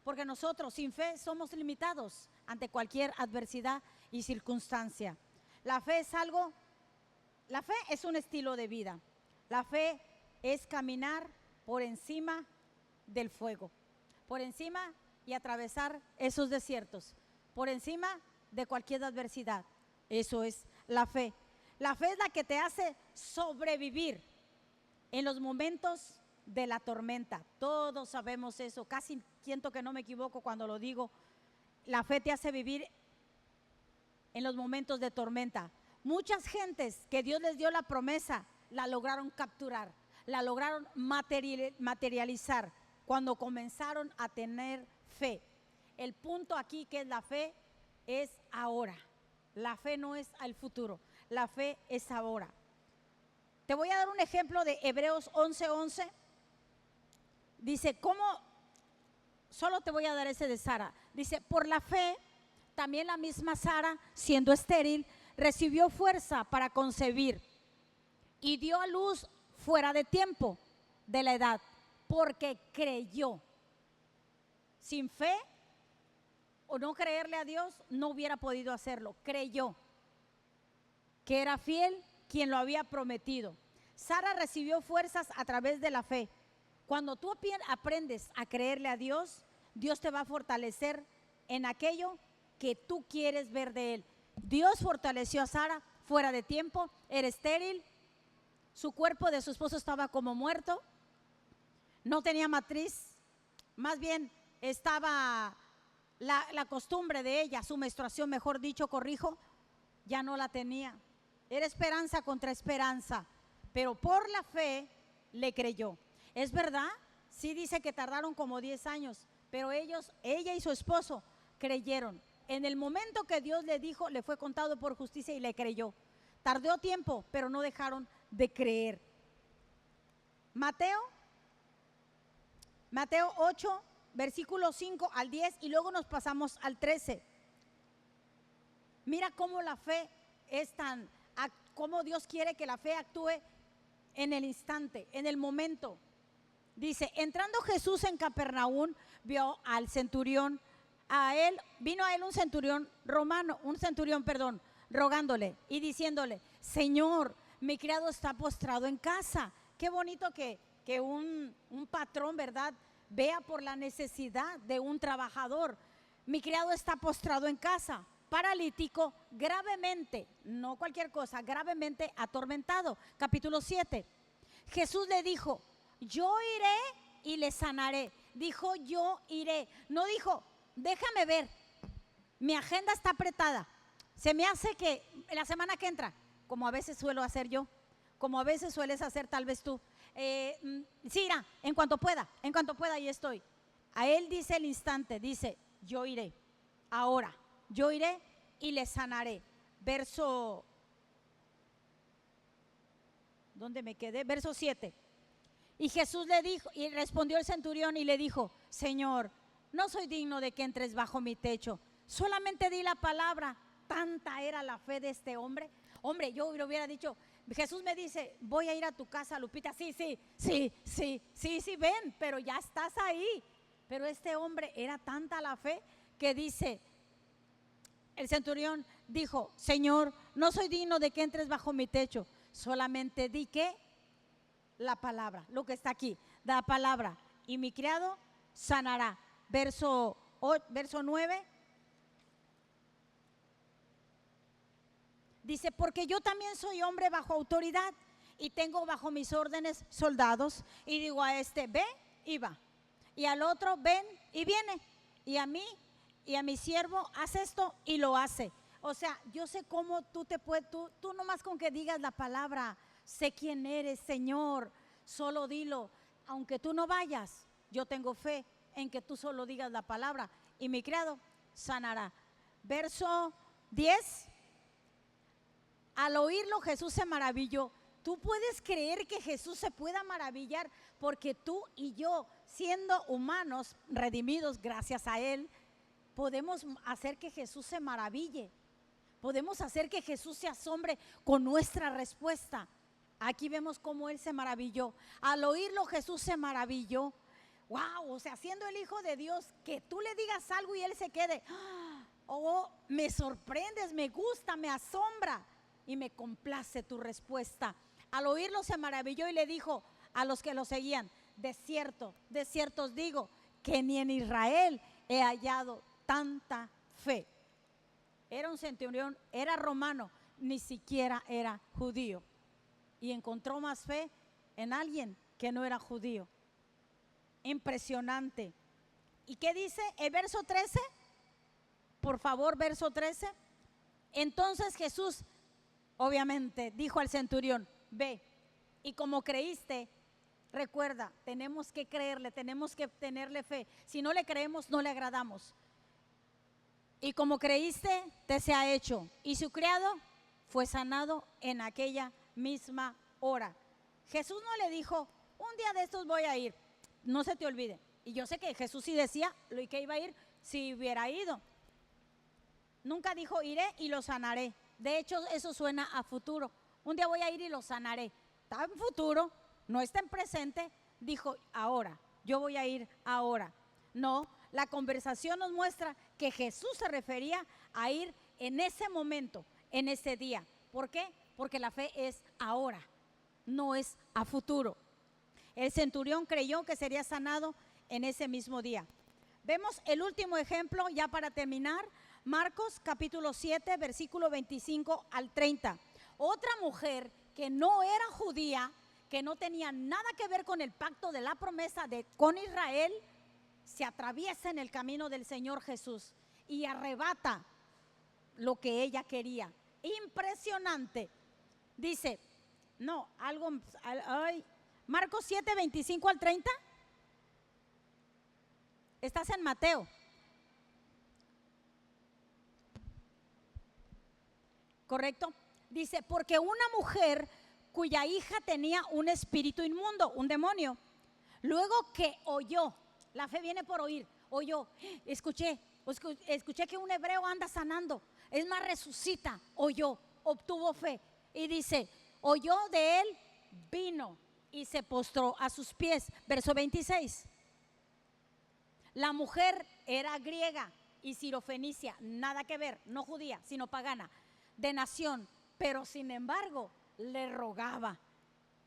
porque nosotros sin fe somos limitados ante cualquier adversidad y circunstancia. La fe es un estilo de vida. La fe es caminar por encima del fuego, por encima y atravesar esos desiertos, por encima de cualquier adversidad. Eso es la fe. La fe es la que te hace sobrevivir en los momentos de la tormenta. Todos sabemos eso, casi siento que no me equivoco cuando lo digo. La fe te hace vivir en los momentos de tormenta. Muchas gentes que Dios les dio la promesa, la lograron capturar, la lograron materializar cuando comenzaron a tener fe. El punto aquí que es la fe es ahora. La fe no es al futuro, la fe es ahora. Te voy a dar un ejemplo de Hebreos 11:11. Dice, ¿cómo? Solo te voy a dar ese de Sara. Dice, por la fe, también la misma Sara, siendo estéril, recibió fuerza para concebir y dio a luz fuera de tiempo de la edad, porque creyó. Sin fe o no creerle a Dios, no hubiera podido hacerlo. Creyó que era fiel quien lo había prometido. Sara recibió fuerzas a través de la fe. Cuando tú aprendes a creerle a Dios, Dios te va a fortalecer en aquello que tú quieres ver de Él. Dios fortaleció a Sara fuera de tiempo, era estéril, su cuerpo de su esposo estaba como muerto, no tenía matriz, más bien estaba la costumbre de ella, su menstruación, mejor dicho, corrijo, ya no la tenía. Era esperanza contra esperanza, pero por la fe le creyó. Es verdad, sí dice que tardaron como 10 años, pero ella y su esposo creyeron. En el momento que Dios le dijo, le fue contado por justicia y le creyó. Tardó tiempo, pero no dejaron de creer. Mateo 8, versículos 5 al 10 y luego nos pasamos al 13. Mira cómo la fe es cómo Dios quiere que la fe actúe en el instante, en el momento. Dice, entrando Jesús en Capernaum, vio al centurión, vino a él un centurión rogándole y diciéndole, Señor, mi criado está postrado en casa. Qué bonito que un patrón, ¿verdad?, vea por la necesidad de un trabajador. Mi criado está postrado en casa, paralítico, gravemente, no cualquier cosa, gravemente atormentado. Capítulo 7. Jesús le dijo, yo iré y le sanaré. Dijo, yo iré. No dijo, déjame ver, mi agenda está apretada. Se me hace que la semana que entra, como a veces suelo hacer yo, como a veces sueles hacer tal vez tú, sí irá, en cuanto pueda, ahí estoy. A él dice el instante, dice, yo iré, ahora, yo iré y le sanaré. ¿Dónde me quedé? Verso 7. Y Jesús le dijo, y respondió el centurión y le dijo, Señor, no soy digno de que entres bajo mi techo, solamente di la palabra. Tanta era la fe de este hombre. Hombre, yo le hubiera dicho, Jesús me dice, voy a ir a tu casa, Lupita. Sí, ven, pero ya estás ahí. Pero este hombre, era tanta la fe que dice, el centurión dijo, Señor, no soy digno de que entres bajo mi techo, solamente di que la palabra, lo que está aquí, la palabra, y mi criado sanará. Verso 9. Dice, porque yo también soy hombre bajo autoridad y tengo bajo mis órdenes soldados. Y digo a este, ve y va. Y al otro, ven y viene. Y a mí y a mi siervo, haz esto y lo hace. O sea, yo sé cómo tú tú nomás con que digas la palabra, sé quién eres, Señor, solo dilo. Aunque tú no vayas, yo tengo fe en que tú solo digas la palabra y mi criado sanará. Verso 10. Al oírlo Jesús se maravilló. ¿Tú puedes creer que Jesús se pueda maravillar? Porque tú y yo, siendo humanos, redimidos gracias a Él, podemos hacer que Jesús se maraville. Podemos hacer que Jesús se asombre con nuestra respuesta. Aquí vemos cómo Él se maravilló. Al oírlo Jesús se maravilló. Wow, o sea, siendo el Hijo de Dios, que tú le digas algo y Él se quede, oh, me sorprendes, me gusta, me asombra y me complace tu respuesta. Al oírlo se maravilló y le dijo a los que lo seguían, de cierto os digo, que ni en Israel he hallado tanta fe. Era un centurión, era romano, ni siquiera era judío. Y encontró más fe en alguien que no era judío. Impresionante. ¿Y qué dice el verso 13? Por favor, verso 13. Entonces Jesús, obviamente, dijo al centurión, ve, y como creíste, recuerda, tenemos que creerle, tenemos que tenerle fe. Si no le creemos, no le agradamos. Y como creíste, te se ha hecho. Y su criado fue sanado en aquella misma hora. Jesús no le dijo, un día de estos voy a ir, no se te olvide. Y yo sé que Jesús sí decía lo que iba a ir si hubiera ido. Nunca dijo, iré y lo sanaré. De hecho, eso suena a futuro. Un día voy a ir y lo sanaré. Está en futuro, no está en presente. Dijo, ahora, yo voy a ir ahora. No, la conversación nos muestra que Jesús se refería a ir en ese momento, en ese día. ¿Por qué? Porque la fe es ahora, no es a futuro. El centurión creyó que sería sanado en ese mismo día. Vemos el último ejemplo ya para terminar, Marcos capítulo 7, versículo 25 al 30. Otra mujer que no era judía, que no tenía nada que ver con el pacto de la promesa con Israel, se atraviesa en el camino del Señor Jesús y arrebata lo que ella quería. Impresionante. Dice, no, Marcos 7, 25 al 30. Estás en Mateo. ¿Correcto? Dice, porque una mujer cuya hija tenía un espíritu inmundo, un demonio, luego que oyó, la fe viene por oír, oyó, escuché que un hebreo anda sanando, es más, resucita, oyó, obtuvo fe y dice, oyó de él, vino y se postró a sus pies. Verso 26. La mujer era griega y sirofenicia, nada que ver, no judía, sino pagana, de nación, pero sin embargo le rogaba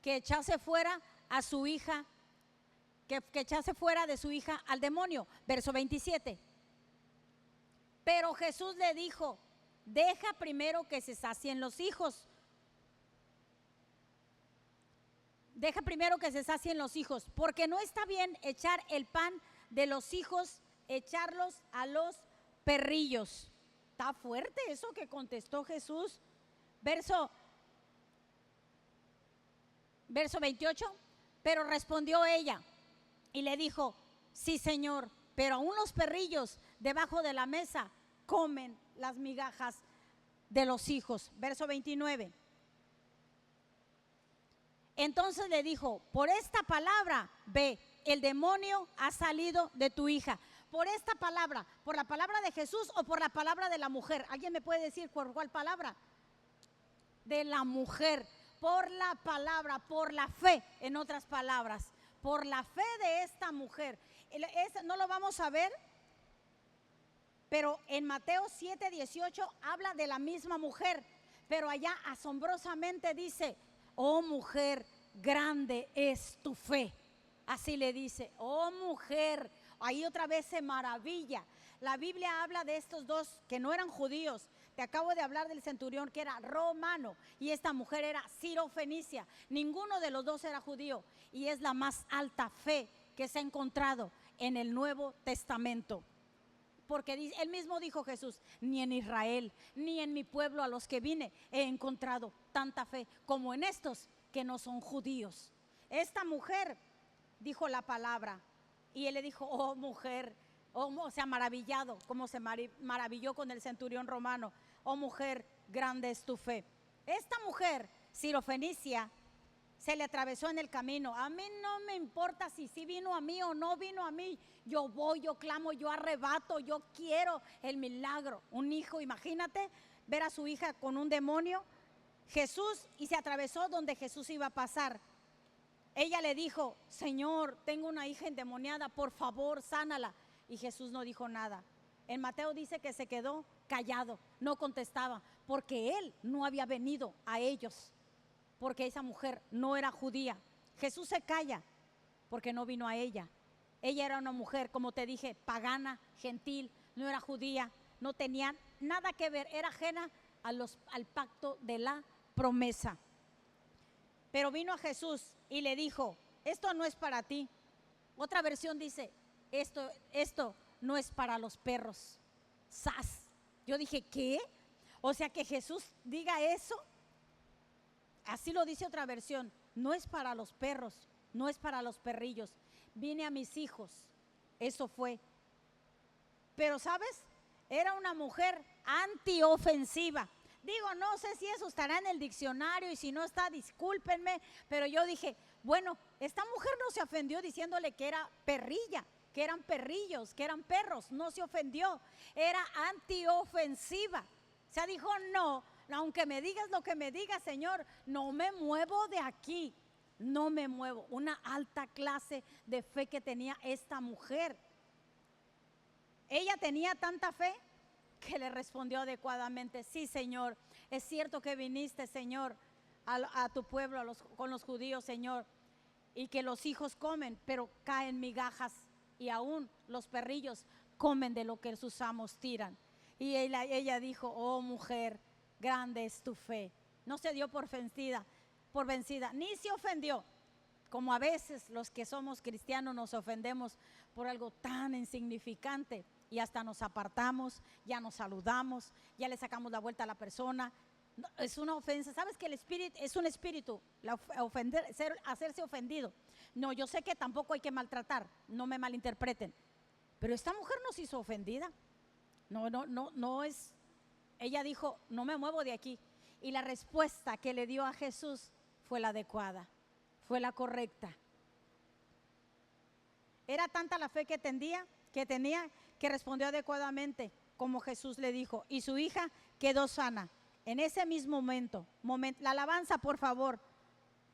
que echase fuera a su hija, que echase fuera de su hija al demonio. Verso 27. Pero Jesús le dijo, deja primero que se sacien los hijos. Deja primero que se sacien los hijos, porque no está bien echar el pan de los hijos, echarlos a los perrillos. Está fuerte eso que contestó Jesús. Verso 28. Pero respondió ella y le dijo, sí, Señor, pero aún los perrillos debajo de la mesa comen las migajas de los hijos. Verso 29. Entonces le dijo, por esta palabra, ve, el demonio ha salido de tu hija. Por esta palabra, ¿por la palabra de Jesús o por la palabra de la mujer? ¿Alguien me puede decir por cuál palabra? De la mujer. Por la palabra, por la fe, en otras palabras, por la fe de esta mujer. No lo vamos a ver, pero en Mateo 7, 18 habla de la misma mujer, pero allá asombrosamente dice, oh mujer, grande es tu fe. Así le dice, oh mujer, ahí otra vez se maravilla. La Biblia habla de estos dos que no eran judíos. Te acabo de hablar del centurión que era romano y esta mujer era sirofenicia. Ninguno de los dos era judío y es la más alta fe que se ha encontrado en el Nuevo Testamento. Porque él mismo dijo Jesús, ni en Israel, ni en mi pueblo a los que vine he encontrado tanta fe como en estos que no son judíos. Esta mujer dijo la palabra y él le dijo, oh mujer, oh, se ha maravillado, como se maravilló con el centurión romano. Oh mujer, grande es tu fe. Esta mujer sirofenicia se le atravesó en el camino. A mí no me importa si sí vino a mí o no vino a mí. Yo voy, yo clamo, yo arrebato, yo quiero el milagro. Un hijo, imagínate ver a su hija con un demonio. Jesús, y se atravesó donde Jesús iba a pasar. Ella le dijo, Señor, tengo una hija endemoniada, por favor, sánala. Y Jesús no dijo nada. En Mateo dice que se quedó callado, no contestaba, porque él no había venido a ellos, porque esa mujer no era judía. Jesús se calla porque no vino a ella. Ella era una mujer, como te dije, pagana, gentil, no era judía, no tenía nada que ver, era ajena al pacto de la promesa. Pero vino a Jesús y le dijo, esto no es para ti. Otra versión dice, esto no es para los perros. ¡Sas! Yo dije, ¿qué? O sea, que Jesús diga eso. Así lo dice otra versión, no es para los perros, no es para los perrillos. Vine a mis hijos, eso fue. Pero ¿sabes? Era una mujer antiofensiva. Digo, no sé si eso estará en el diccionario y si no está, discúlpenme, pero yo dije, bueno, esta mujer no se ofendió diciéndole que era perrilla, que eran perrillos, que eran perros, no se ofendió, era antiofensiva. O sea, dijo, no, aunque me digas lo que me digas, Señor, no me muevo de aquí, no me muevo. Una alta clase de fe que tenía esta mujer. Ella tenía tanta fe que le respondió adecuadamente, sí, Señor, es cierto que viniste, Señor, a tu pueblo, con los judíos, Señor, y que los hijos comen, pero caen migajas, y aún los perrillos comen de lo que sus amos tiran. Y ella dijo, oh mujer, grande es tu fe. No se dio por vencida, ni se ofendió, como a veces los que somos cristianos nos ofendemos por algo tan insignificante y hasta nos apartamos, ya nos saludamos, ya le sacamos la vuelta a la persona. No, es una ofensa. ¿Sabes que el espíritu es un espíritu? Hacerse ofendido. No, yo sé que tampoco hay que maltratar, no me malinterpreten, pero esta mujer no se hizo ofendida. No es. Ella dijo, no me muevo de aquí. Y la respuesta que le dio a Jesús fue la adecuada, fue la correcta. Era tanta la fe que tenía que respondió adecuadamente como Jesús le dijo, y su hija quedó sana en ese mismo momento. La alabanza, por favor.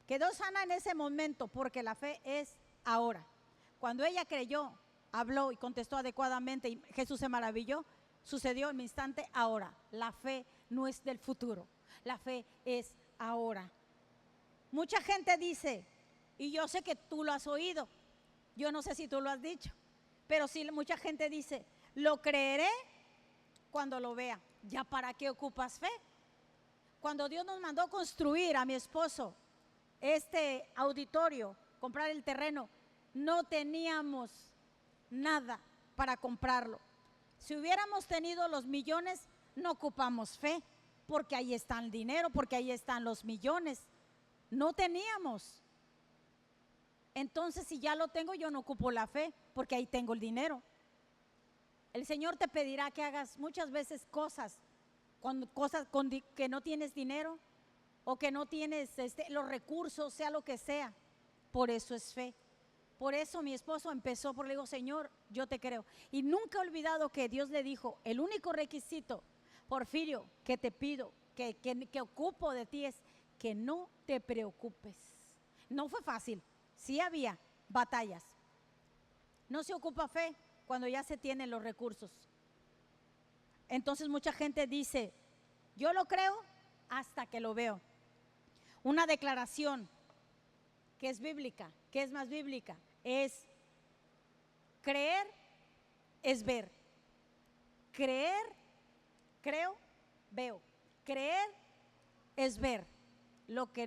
Quedó sana en ese momento porque la fe es ahora. Cuando ella creyó, habló y contestó adecuadamente y Jesús se maravilló, sucedió en un instante ahora. La fe no es del futuro, la fe es ahora. Mucha gente dice, y yo sé que tú lo has oído, yo no sé si tú lo has dicho, pero sí mucha gente dice, lo creeré cuando lo vea. ¿Ya para qué ocupas fe? Cuando Dios nos mandó construir a mi esposo este auditorio, comprar el terreno, no teníamos nada para comprarlo. Si hubiéramos tenido los millones, no ocupamos fe, porque ahí está el dinero, porque ahí están los millones. No teníamos. Entonces, si ya lo tengo, yo no ocupo la fe, porque ahí tengo el dinero. El Señor te pedirá que hagas muchas veces cosas que no tienes dinero o que no tienes los recursos, sea lo que sea. Por eso es fe. Por eso mi esposo empezó, porque le digo, Señor, yo te creo. Y nunca he olvidado que Dios le dijo, el único requisito, Porfirio, que te pido, que ocupo de ti es que no te preocupes. No fue fácil, sí había batallas. No se ocupa fe cuando ya se tienen los recursos. Entonces mucha gente dice, yo lo creo hasta que lo veo. Una declaración que es bíblica, que es más bíblica, es Creer es ver. Creer, creo, veo. Creer es ver lo que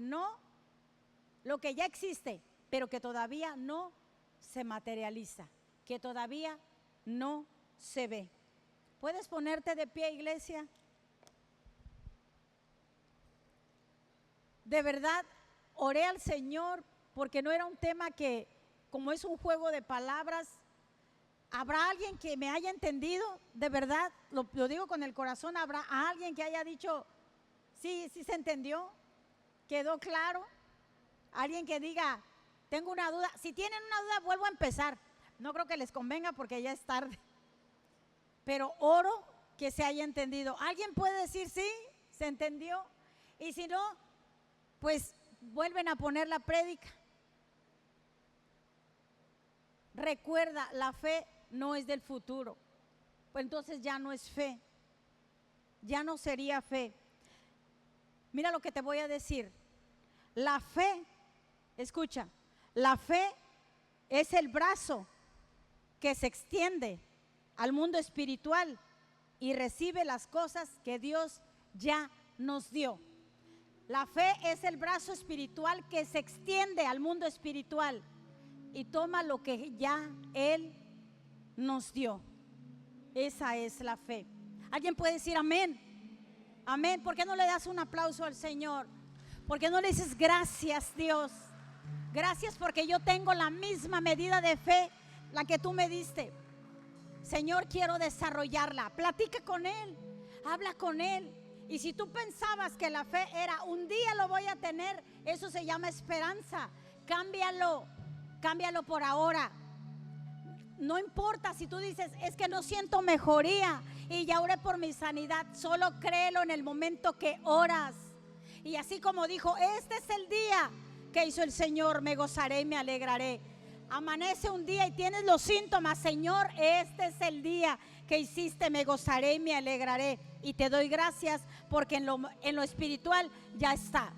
ya existe, pero que todavía no se materializa, que todavía no se ve. ¿Puedes ponerte de pie, iglesia? De verdad, oré al Señor porque no era un tema que, como es un juego de palabras, ¿habrá alguien que me haya entendido? De verdad, lo digo con el corazón, ¿habrá alguien que haya dicho, sí se entendió? ¿Quedó claro? Alguien que diga, tengo una duda. Si tienen una duda, vuelvo a empezar. No creo que les convenga porque ya es tarde. Pero oro que se haya entendido. ¿Alguien puede decir sí? ¿Se entendió? Y si no, pues vuelven a poner la prédica. Recuerda, la fe no es del futuro. Pues entonces ya no es fe. Ya no sería fe. Mira lo que te voy a decir. La fe, escucha, la fe es el brazo que se extiende al mundo espiritual y recibe las cosas que Dios ya nos dio. La fe es el brazo espiritual que se extiende al mundo espiritual y toma lo que ya Él nos dio. Esa es la fe. ¿Alguien puede decir amén? Amén. ¿Por qué no le das un aplauso al Señor? ¿Por qué no le dices gracias, Dios? Gracias porque yo tengo la misma medida de fe, la que tú me diste. Señor, quiero desarrollarla. Platica con Él, habla con Él. Y si tú pensabas que la fe era un día lo voy a tener, eso se llama esperanza. Cámbialo por ahora. No importa si tú dices, es que no siento mejoría y ya oré por mi sanidad. Solo créelo en el momento que oras. Y así como dijo, este es el día que hizo el Señor, me gozaré y me alegraré. Amanece un día y tienes los síntomas, Señor, este es el día que hiciste, me gozaré y me alegraré. Y te doy gracias porque en lo espiritual ya está.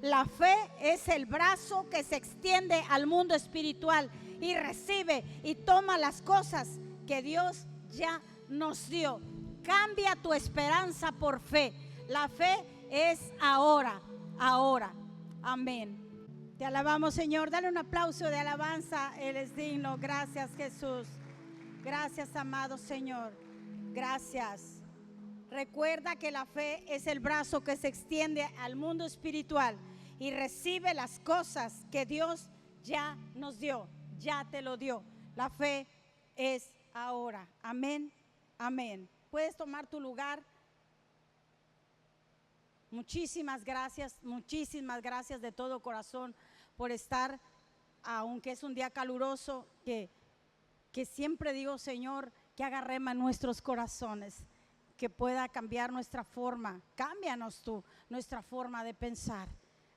La fe es el brazo que se extiende al mundo espiritual y recibe y toma las cosas que Dios ya nos dio. Cambia tu esperanza por fe. La fe es ahora. Amén. Te alabamos, Señor. Dale un aplauso de alabanza. Él es digno. Gracias, Jesús. Gracias, amado Señor. Gracias. Recuerda que la fe es el brazo que se extiende al mundo espiritual y recibe las cosas que Dios ya nos dio. Ya te lo dio. La fe es ahora. Amén. Amén. Puedes tomar tu lugar. Muchísimas gracias de todo corazón por estar, aunque es un día caluroso, que siempre digo, Señor, que haga rema en nuestros corazones, que pueda cambiar nuestra forma. Cámbianos tú, nuestra forma de pensar.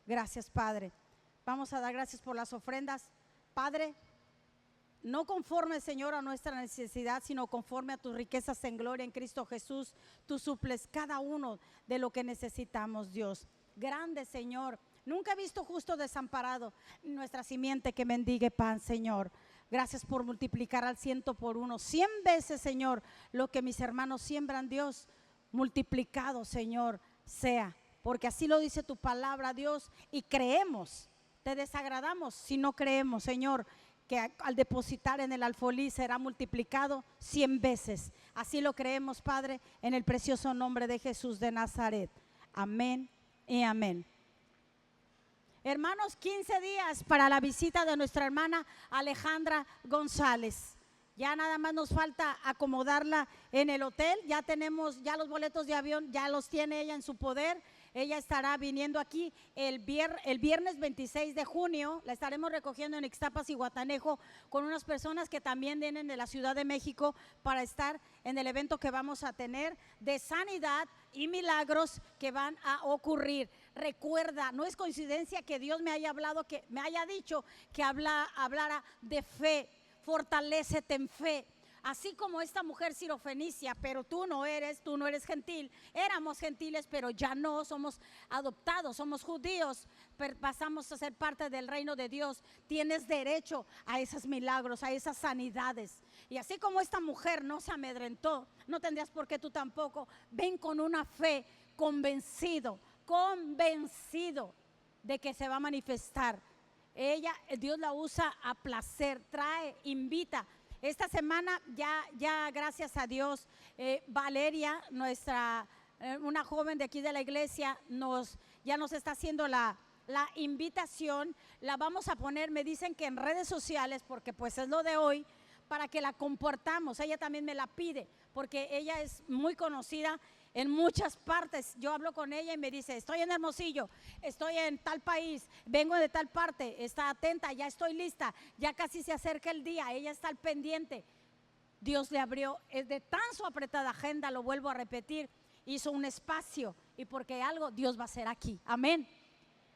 Gracias, Padre. Vamos a dar gracias por las ofrendas. Padre, no conforme, Señor, a nuestra necesidad, sino conforme a tus riquezas en gloria en Cristo Jesús, tú suples cada uno de lo que necesitamos, Dios. Grande, Señor. Nunca he visto justo desamparado, nuestra simiente que mendigue pan, Señor. Gracias por multiplicar al 100 por 1, 100 veces, Señor, lo que mis hermanos siembran, Dios, multiplicado, Señor, sea. Porque así lo dice tu palabra, Dios, y creemos. Te desagradamos si no creemos, Señor, que al depositar en el alfolí será multiplicado 100 veces. Así lo creemos, Padre, en el precioso nombre de Jesús de Nazaret. Amén y amén. Hermanos, 15 días para la visita de nuestra hermana Alejandra González. Ya nada más nos falta acomodarla en el hotel. Ya tenemos los boletos de avión, ya los tiene ella en su poder. Ella estará viniendo aquí el viernes 26 de junio. La estaremos recogiendo en Ixtapas y Guatanejo con unas personas que también vienen de la Ciudad de México para estar en el evento que vamos a tener de sanidad y milagros que van a ocurrir. Recuerda, no es coincidencia que Dios me haya dicho que hablara de fe. Fortalécete en fe. así como esta mujer sirofenicia, pero tú no eres gentil. Éramos gentiles, pero ya no, somos adoptados, somos judíos, pasamos a ser parte del reino de Dios. Tienes derecho a esos milagros, a esas sanidades. Y así como esta mujer no se amedrentó, no tendrías por qué tú tampoco. Ven con una fe, convencido de que se va a manifestar. Dios la usa a placer, trae, invita. Esta semana ya gracias a Dios, Valeria, una joven de aquí de la iglesia, ya nos está haciendo la invitación. La vamos a poner, me dicen que en redes sociales, porque pues es lo de hoy, para que la compartamos. Ella también me la pide, porque ella es muy conocida en muchas partes. Yo hablo con ella y me dice: estoy en Hermosillo, estoy en tal país, vengo de tal parte, está atenta, ya estoy lista, ya casi se acerca el día. Ella está al pendiente. Dios le abrió, es de tan su apretada agenda, lo vuelvo a repetir, hizo un espacio, y porque algo Dios va a hacer aquí. Amén.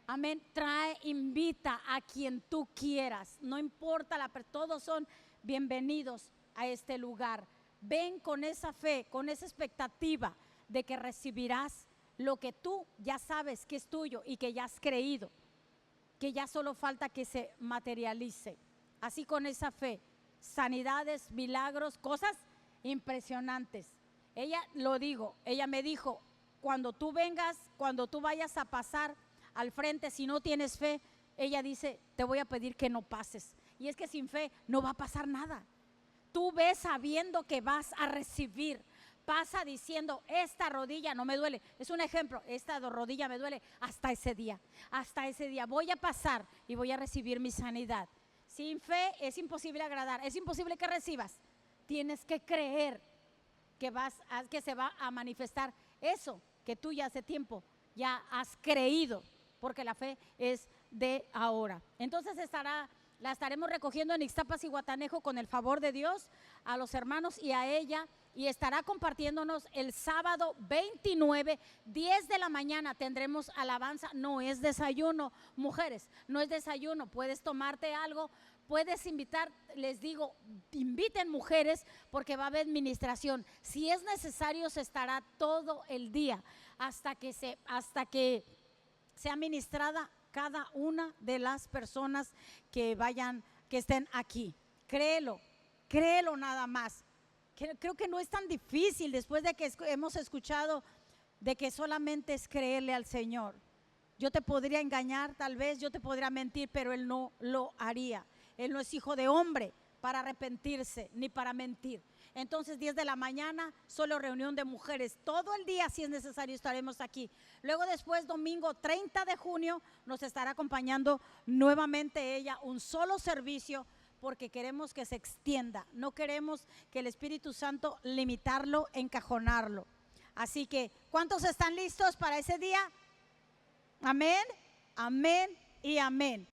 Amén. Trae, invita a quien tú quieras, no importa todos son bienvenidos a este lugar. Ven con esa fe, con esa expectativa de que recibirás lo que tú ya sabes que es tuyo y que ya has creído, que ya solo falta que se materialice. Así, con esa fe, sanidades, milagros, cosas impresionantes. Ella me dijo: cuando tú vengas, cuando tú vayas a pasar al frente, si no tienes fe, ella dice: te voy a pedir que no pases. Y es que sin fe no va a pasar nada. Tú ves sabiendo que vas a recibir. Pasa diciendo: esta rodilla no me duele. Es un ejemplo, esta rodilla me duele hasta ese día. Hasta ese día voy a pasar y voy a recibir mi sanidad. Sin fe es imposible agradar, es imposible que recibas. Tienes que creer que se va a manifestar eso que tú ya hace tiempo ya has creído, porque la fe es de ahora. Entonces la estaremos recogiendo en Ixtapas y Guatanejo con el favor de Dios, a los hermanos y a ella, y estará compartiéndonos el sábado 29, 10 de la mañana. Tendremos alabanza. No es desayuno, mujeres, no es desayuno. Puedes tomarte algo, puedes invitar. Les digo, inviten mujeres, porque va a haber administración. Si es necesario, se estará todo el día hasta que sea ministrada cada una de las personas que estén aquí. Créelo nada más. Creo que no es tan difícil, después de que hemos escuchado de que solamente es creerle al Señor. Yo te podría engañar, tal vez yo te podría mentir, pero Él no lo haría. Él no es hijo de hombre para arrepentirse ni para mentir. Entonces, 10 de la mañana, solo reunión de mujeres. Todo el día, si es necesario, estaremos aquí. Luego, después, domingo 30 de junio, nos estará acompañando nuevamente ella, un solo servicio, porque queremos que se extienda. No queremos que el Espíritu Santo limitarlo, encajonarlo. Así que, ¿cuántos están listos para ese día? Amén, amén y amén.